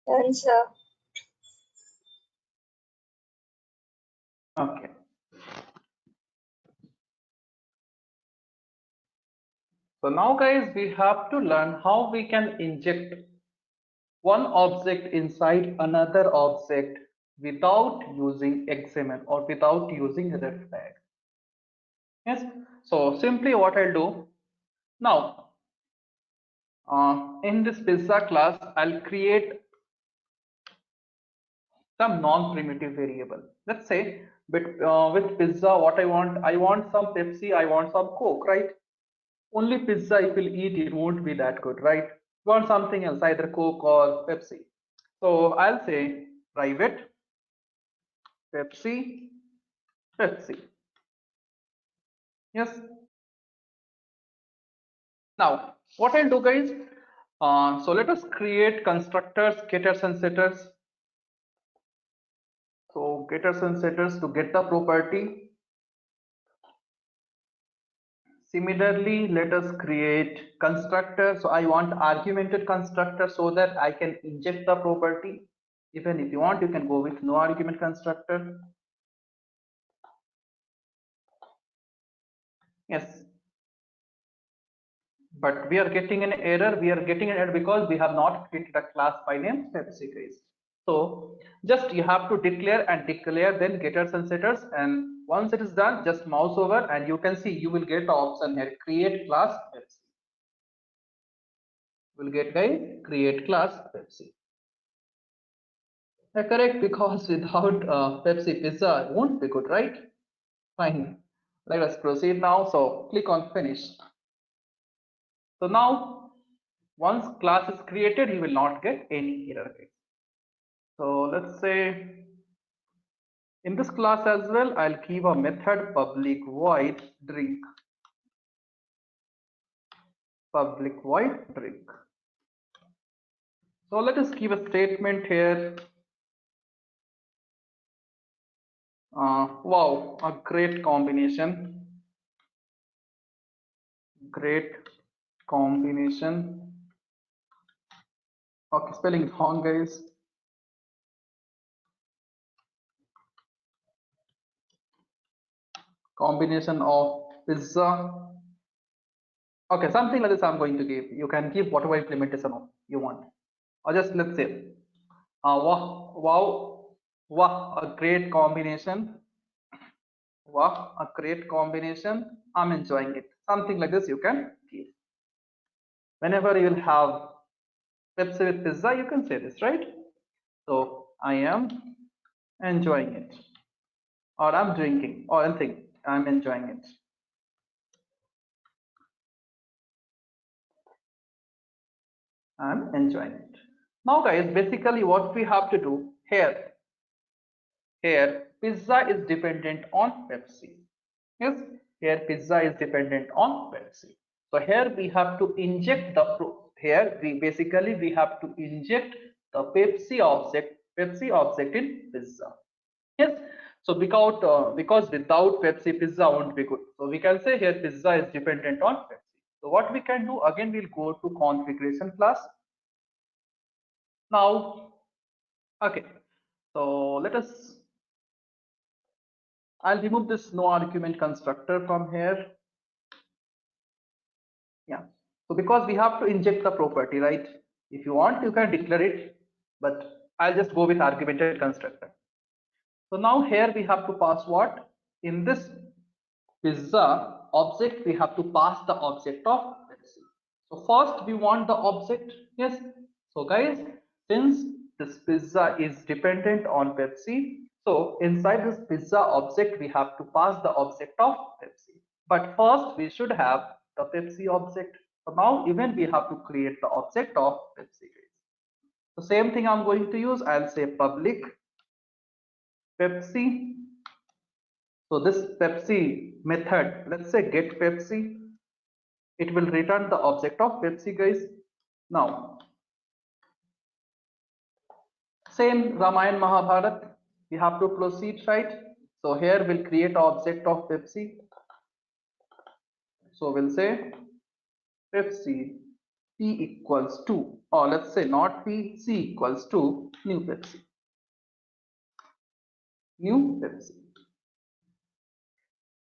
Done, sir. Okay. So now guys, we have to learn how we can inject one object inside another object without using XML or without using ref tag. Yes. So simply what I'll do now, in this pizza class, I'll create some non-primitive variable. Let's say with pizza, what I want some Pepsi, I want some Coke, right? Only pizza if you'll eat, it won't be that good, right? You want something else, either Coke or Pepsi. So I'll say private Pepsi, Pepsi. Yes. Now, what I'll do, guys, so let us create constructors, getters and setters. So getters and setters to get the property. Similarly, let us create constructor. So I want argumented constructor so that I can inject the property. Even if you want, you can go with no argument constructor. Yes. But we are getting an error. We are getting an error because we have not created a class by name Pepsi, guys. So just you have to declare and declare, then getters and setters, and once it is done, just mouse over and you can see you will get the option here, create class Pepsi. Will get guys create class Pepsi. Correct, because without Pepsi pizza it won't be good, right? Fine. Let us proceed now. So click on finish. So now once class is created, you will not get any error. So let's say in this class as well, I'll give a method public void drink. Public void drink. So let us give a statement here. Wow, a great combination. Great combination. Okay, spelling wrong, guys. Combination of pizza. Okay, something like this I'm going to give. You can give whatever implementation you want. Or just let's say, wow, a great combination. Wow, a great combination. I'm enjoying it. Something like this you can give. Whenever you'll have Pepsi with pizza, you can say this, right? So I am enjoying it. Or I'm drinking, or anything. I'm enjoying it. I'm enjoying it. Now guys, basically what we have to do here pizza is dependent on Pepsi. Yes, here pizza is dependent on Pepsi. So here we have to inject the we have to inject the Pepsi object in pizza. Yes. So because without Pepsi, pizza won't be good. So we can say here pizza is dependent on Pepsi. So what we can do again, we'll go to configuration class. Now, okay. So let us. I'll remove this no argument constructor from here. Yeah. So because we have to inject the property, right? If you want, you can declare it, but I'll just go with argumented constructor. So now here we have to pass what? In this pizza object, we have to pass the object of Pepsi. So first we want the object. Yes. So guys, since this pizza is dependent on Pepsi, so inside this pizza object, we have to pass the object of Pepsi. But first we should have the Pepsi object. So now even we have to create the object of Pepsi. The same thing I'm going to use. I'll say public Pepsi. So this Pepsi method, let's say get Pepsi, it will return the object of Pepsi, guys. Now, same Ramayan Mahabharat, we have to proceed, right? So here we'll create object of Pepsi. So we'll say Pepsi P equals to, or let's say not P, C equals to new Pepsi. New Pepsi.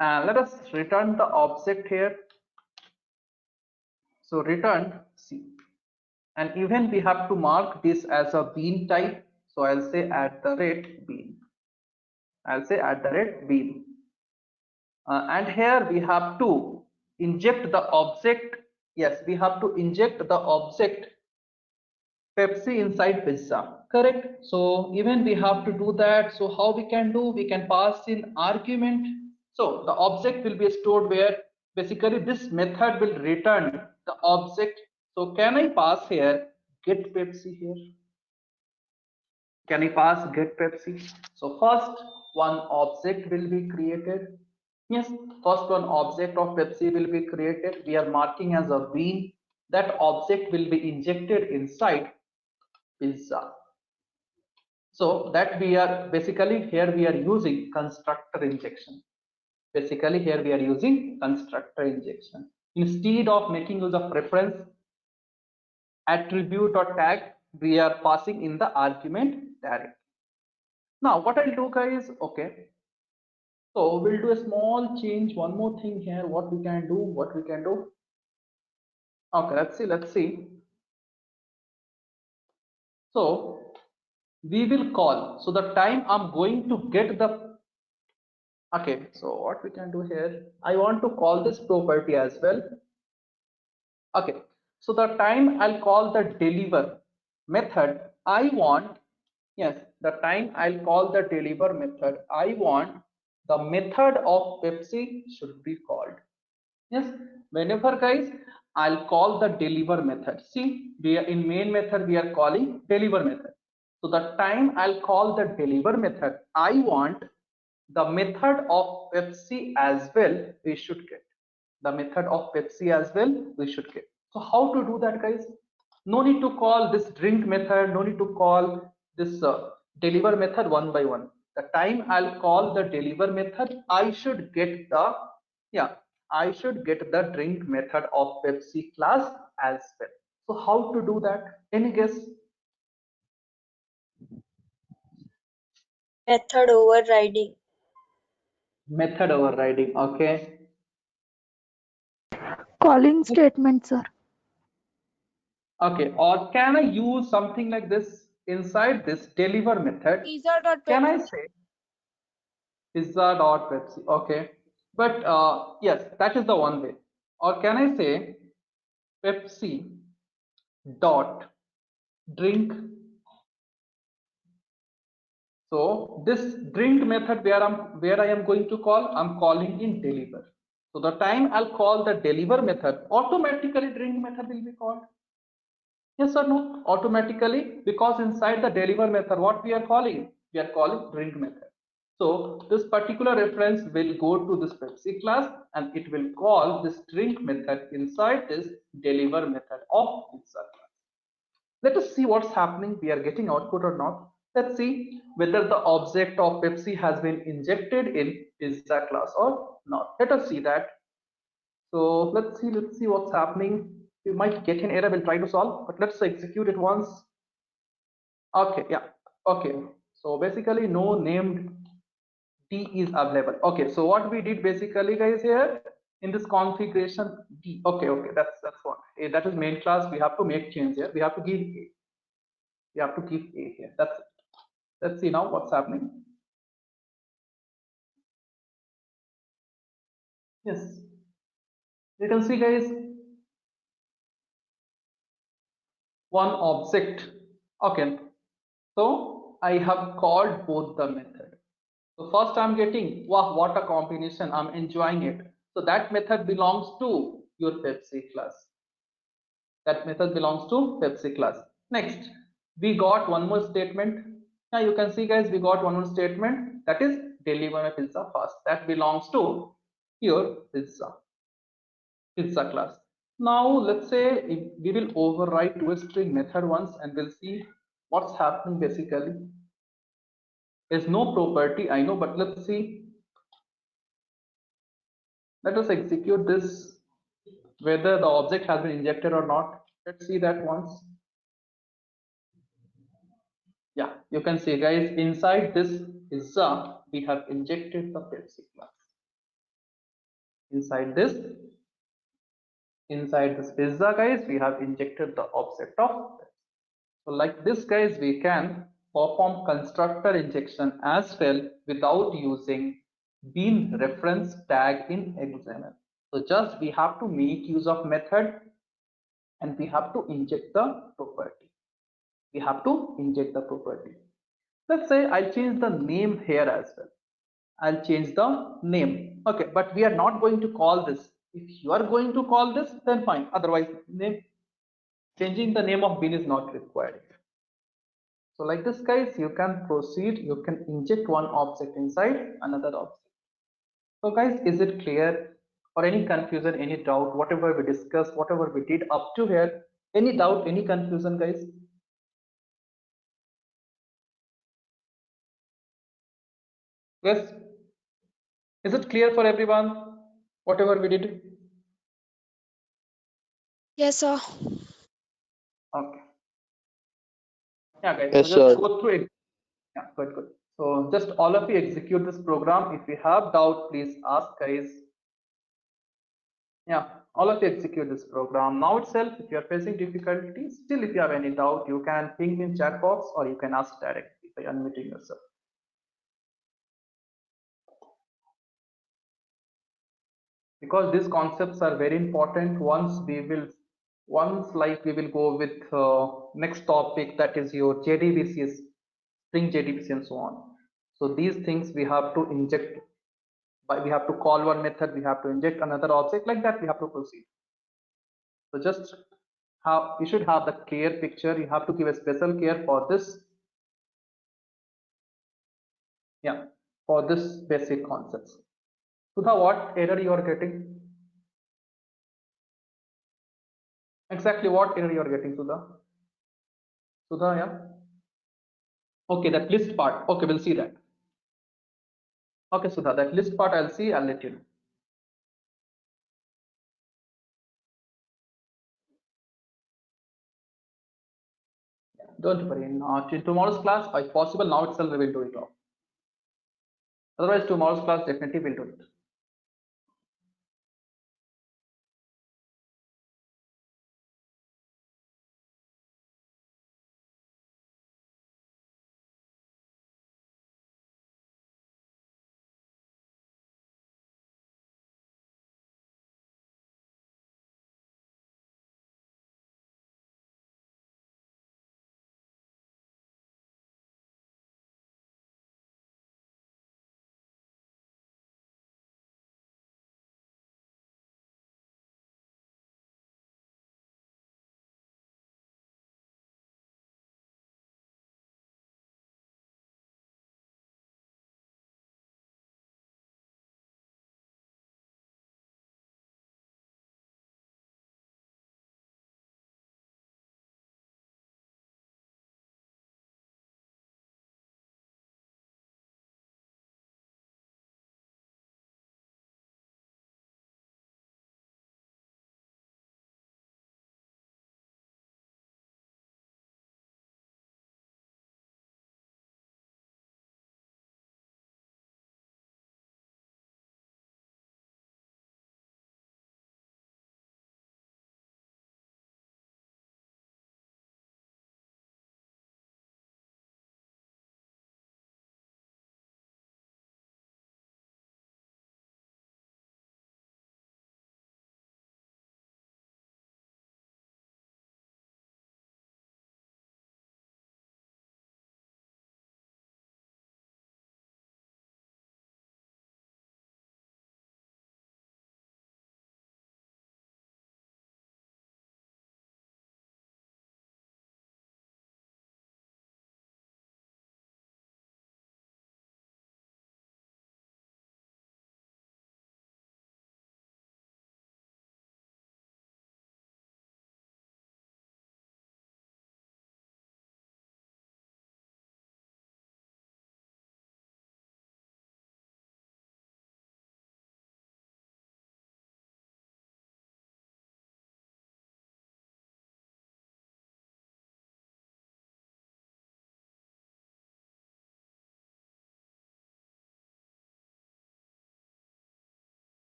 And let us return the object here. So return C. And even we have to mark this as a bean type. So I'll say @bean. I'll say @bean. And here we have to inject the object. Yes, we have to inject the object Pepsi inside pizza. Correct. So even we have to do that. So how we can do? We can pass in argument. So the object will be stored where basically this method will return the object. So can I pass here get Pepsi here? Can I pass get Pepsi? So first one object will be created. Yes, first one object of Pepsi will be created. We are marking as a bean. That object will be injected inside pizza. So that we are basically here we are using constructor injection. Basically here we are using constructor injection. Instead of making use of reference, attribute or tag, we are passing in the argument directly. Now what I'll do guys, okay. So we'll do a small change, one more thing here, what we can do. Okay, let's see. So we will call, so the time I'm going to get the, okay, so what we can do here, I want to call this property as well. Okay, so the time I'll call the deliver method, I want, yes, the time I'll call the deliver method, I want the method of Pepsi should be called. Yes, whenever guys I'll call the deliver method, see we are in main method we are calling deliver method. So the time I'll call the deliver method, I want the method of Pepsi as well we should get. The method of Pepsi as well we should get. So how to do that guys? No need to call this drink method, no need to call this deliver method one by one. The time I'll call the deliver method, I should get the, yeah, I should get the drink method of Pepsi class as well. So how to do that? Any guess? Method overriding. Method overriding, okay. Calling statement, sir. Okay, or can I use something like this inside this deliver method? Can I say pizza.pepsi? Okay, but yes, that is the one way. Or can I say Pepsi dot drink? So this drink method where I am going to call, I'm calling in deliver. So the time I'll call the deliver method, automatically drink method will be called. Yes or no? Automatically, because inside the deliver method, what we are calling? We are calling drink method. So this particular reference will go to this Pepsi class and it will call this drink method inside this deliver method of pizza class. Let us see what's happening. We are getting output or not. Let's see whether the object of Pepsi has been injected in pizza class or not. Let us see that. So let's see what's happening. We might get an error, we'll try to solve, but let's execute it once. Okay, yeah, okay. So basically no named D is available. Okay, so what we did basically guys here in this configuration D, okay, that's one. That is main class, we have to make change here. We have to give A. We have to give A here. That's it. Let's see now what's happening. Yes, you can see guys, one object. Okay, so I have called both the method. So first I'm getting, wow, what a combination, I'm enjoying it. So that method belongs to your Pepsi class. That method belongs to Pepsi class. Next, we got one more statement. Now you can see guys, we got one more statement, that is deliver my pizza fast. That belongs to your pizza class. Now let's say we will override toString method once and we'll see what's happening basically. There's no property, I know, but let's see. Let us execute this, whether the object has been injected or not. Let's see that once. Yeah, you can see guys, inside this pizza we have injected the Pepsi class. Inside this pizza guys, we have injected the object of Pepsi. So like this guys, we can perform constructor injection as well without using bean reference tag in XML. So just we have to make use of method and we have to inject the property. We have to inject the property. Let's say I'll change the name here as well. I'll change the name. Okay, but we are not going to call this. If you are going to call this, then fine. Otherwise, changing the name of bean is not required. So like this guys, you can proceed, you can inject one object inside another object. So guys, is it clear or any confusion, any doubt, whatever we discussed, whatever we did up to here, any doubt, any confusion guys? Yes. Is it clear for everyone, whatever we did? Yes, sir. Okay. Yeah guys, Yes, so just sir. go through it. Yeah, good. So just all of you execute this program. If you have doubt, please ask guys. Yeah, all of you execute this program now itself. If you are facing difficulties, still if you have any doubt, you can ping in chat box or you can ask directly by unmuting yourself. Because these concepts are very important. Once we will go with next topic, that is your JDBCs, string JDBC and so on. So these things we have to inject. But we have to call one method, we have to inject another object, like that we have to proceed. So just how you should have the clear picture. You have to give a special care for this. Yeah, for this basic concepts. Sudha, what error you are getting? Exactly what error you are getting, Sudha? Sudha, yeah. Okay, that list part. Okay, we'll see that. Okay, Sudha, that list part I'll see. I'll let you know. Don't worry. Not in tomorrow's class, if possible, now itself we will do it all. Otherwise, tomorrow's class definitely will do it.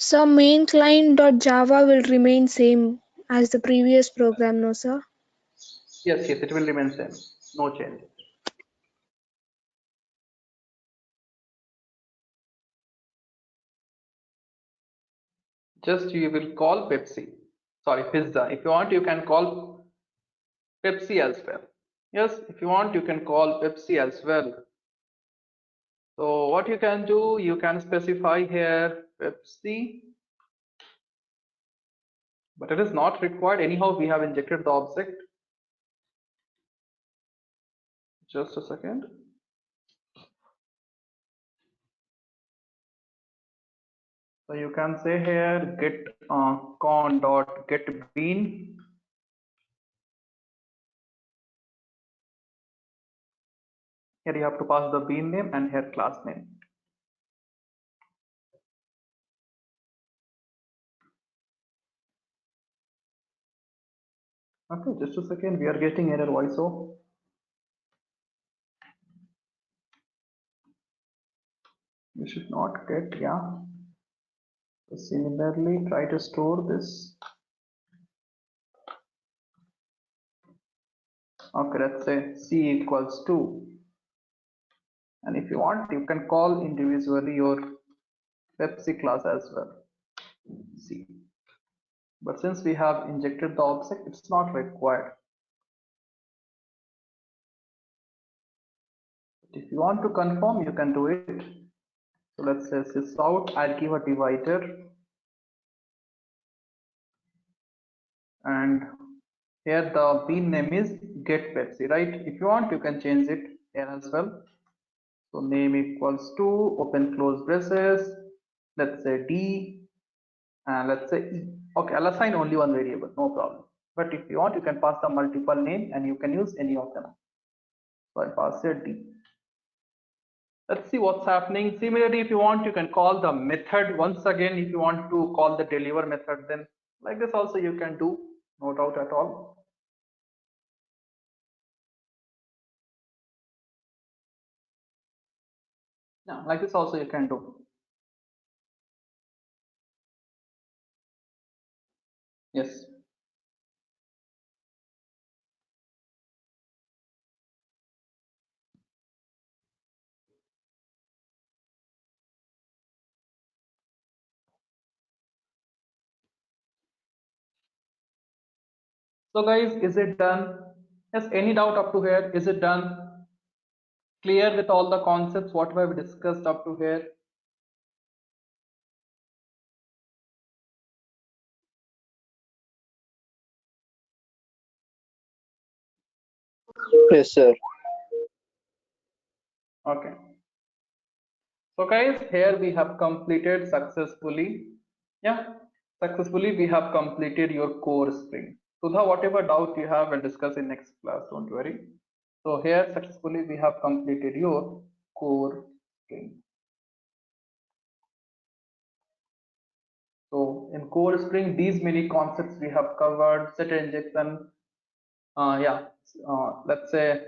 So main client.java will remain same as the previous program, no sir? Yes, it will remain same. No change. Just you will call Pepsi. Sorry, pizza. If you want, you can call Pepsi as well. Yes, if you want, you can call Pepsi as well. So what you can do, you can specify here Pepsi, but it is not required. Anyhow, we have injected the object. Just a second. So you can say here get con dot get bean. Here you have to pass the bean name and here class name. Okay, just a second. We are getting error voice. So you should not get, yeah. So similarly, try to store this. Okay, let's say c equals 2. And if you want, you can call individually your Pepsi class as well. C. But since we have injected the object, it's not required. If you want to confirm, you can do it. So let's say sysout, I'll give a divider. And here the bean name is get Pepsi, right? If you want, you can change it here as well. So name equals to open close braces. Let's say D and let's say E. Okay, I'll assign only one variable, no problem. But if you want, you can pass the multiple name and you can use any of them. So I pass here D. Let's see what's happening. Similarly, if you want, you can call the method once again. If you want to call the deliver method, then like this also you can do, no doubt at all. Yeah, like this also you can do. Yes. So guys, is it done? Yes, any doubt up to here? Is it done? Clear with all the concepts, what we have discussed up to here? Yes, sir. Okay. So guys, here we have completed successfully. Yeah, successfully we have completed your core spring. So the whatever doubt you have, we'll discuss in next class, don't worry. So here successfully we have completed your core spring. So in core spring, these many concepts we have covered: set injection, let's say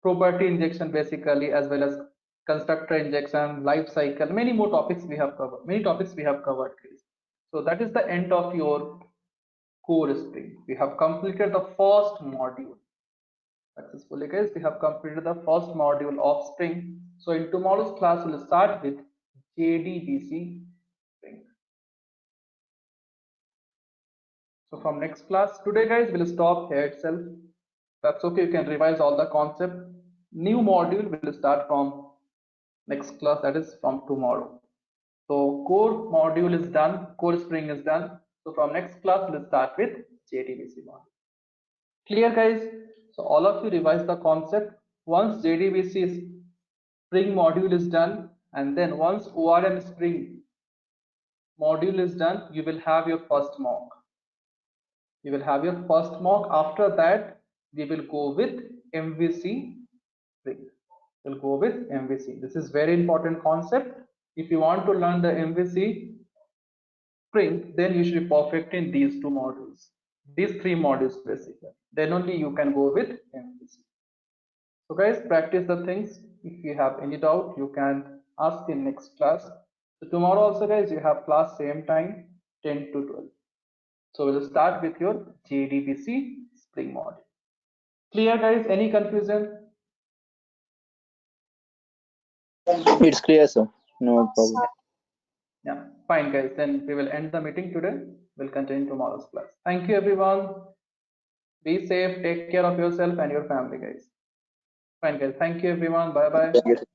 property injection basically, as well as constructor injection, life cycle, many more topics we have covered. Many topics we have covered, guys. So that is the end of your core spring. We have completed the first module successfully, guys. We have completed the first module of spring. So in tomorrow's class, we'll start with JDBC spring. So from next class, today guys, we'll stop here itself. That's okay, you can revise all the concept. New module will start from next class, that is from tomorrow. So core module is done, core spring is done. So from next class, we'll start with JDBC module. Clear guys? So all of you revise the concept. Once JDBC spring module is done, and then once ORM spring module is done, you will have your first mock. You will have your first mock. After that, we will go with MVC spring. We'll go with MVC. This is very important concept. If you want to learn the MVC spring, then you should be perfect in these two modules, these three modules basically. Then only you can go with MVC. So guys, practice the things. If you have any doubt, you can ask in next class. So tomorrow also, guys, you have class same time, 10 to 12. So we'll start with your JDBC Spring module. Clear, guys? Any confusion? It's clear, sir. No problem. Yeah, fine, guys. Then we will end the meeting today. We'll continue tomorrow's class. Thank you, everyone. Be safe. Take care of yourself and your family, guys. Fine, guys. Thank you, everyone. Bye bye. Thank you, sir.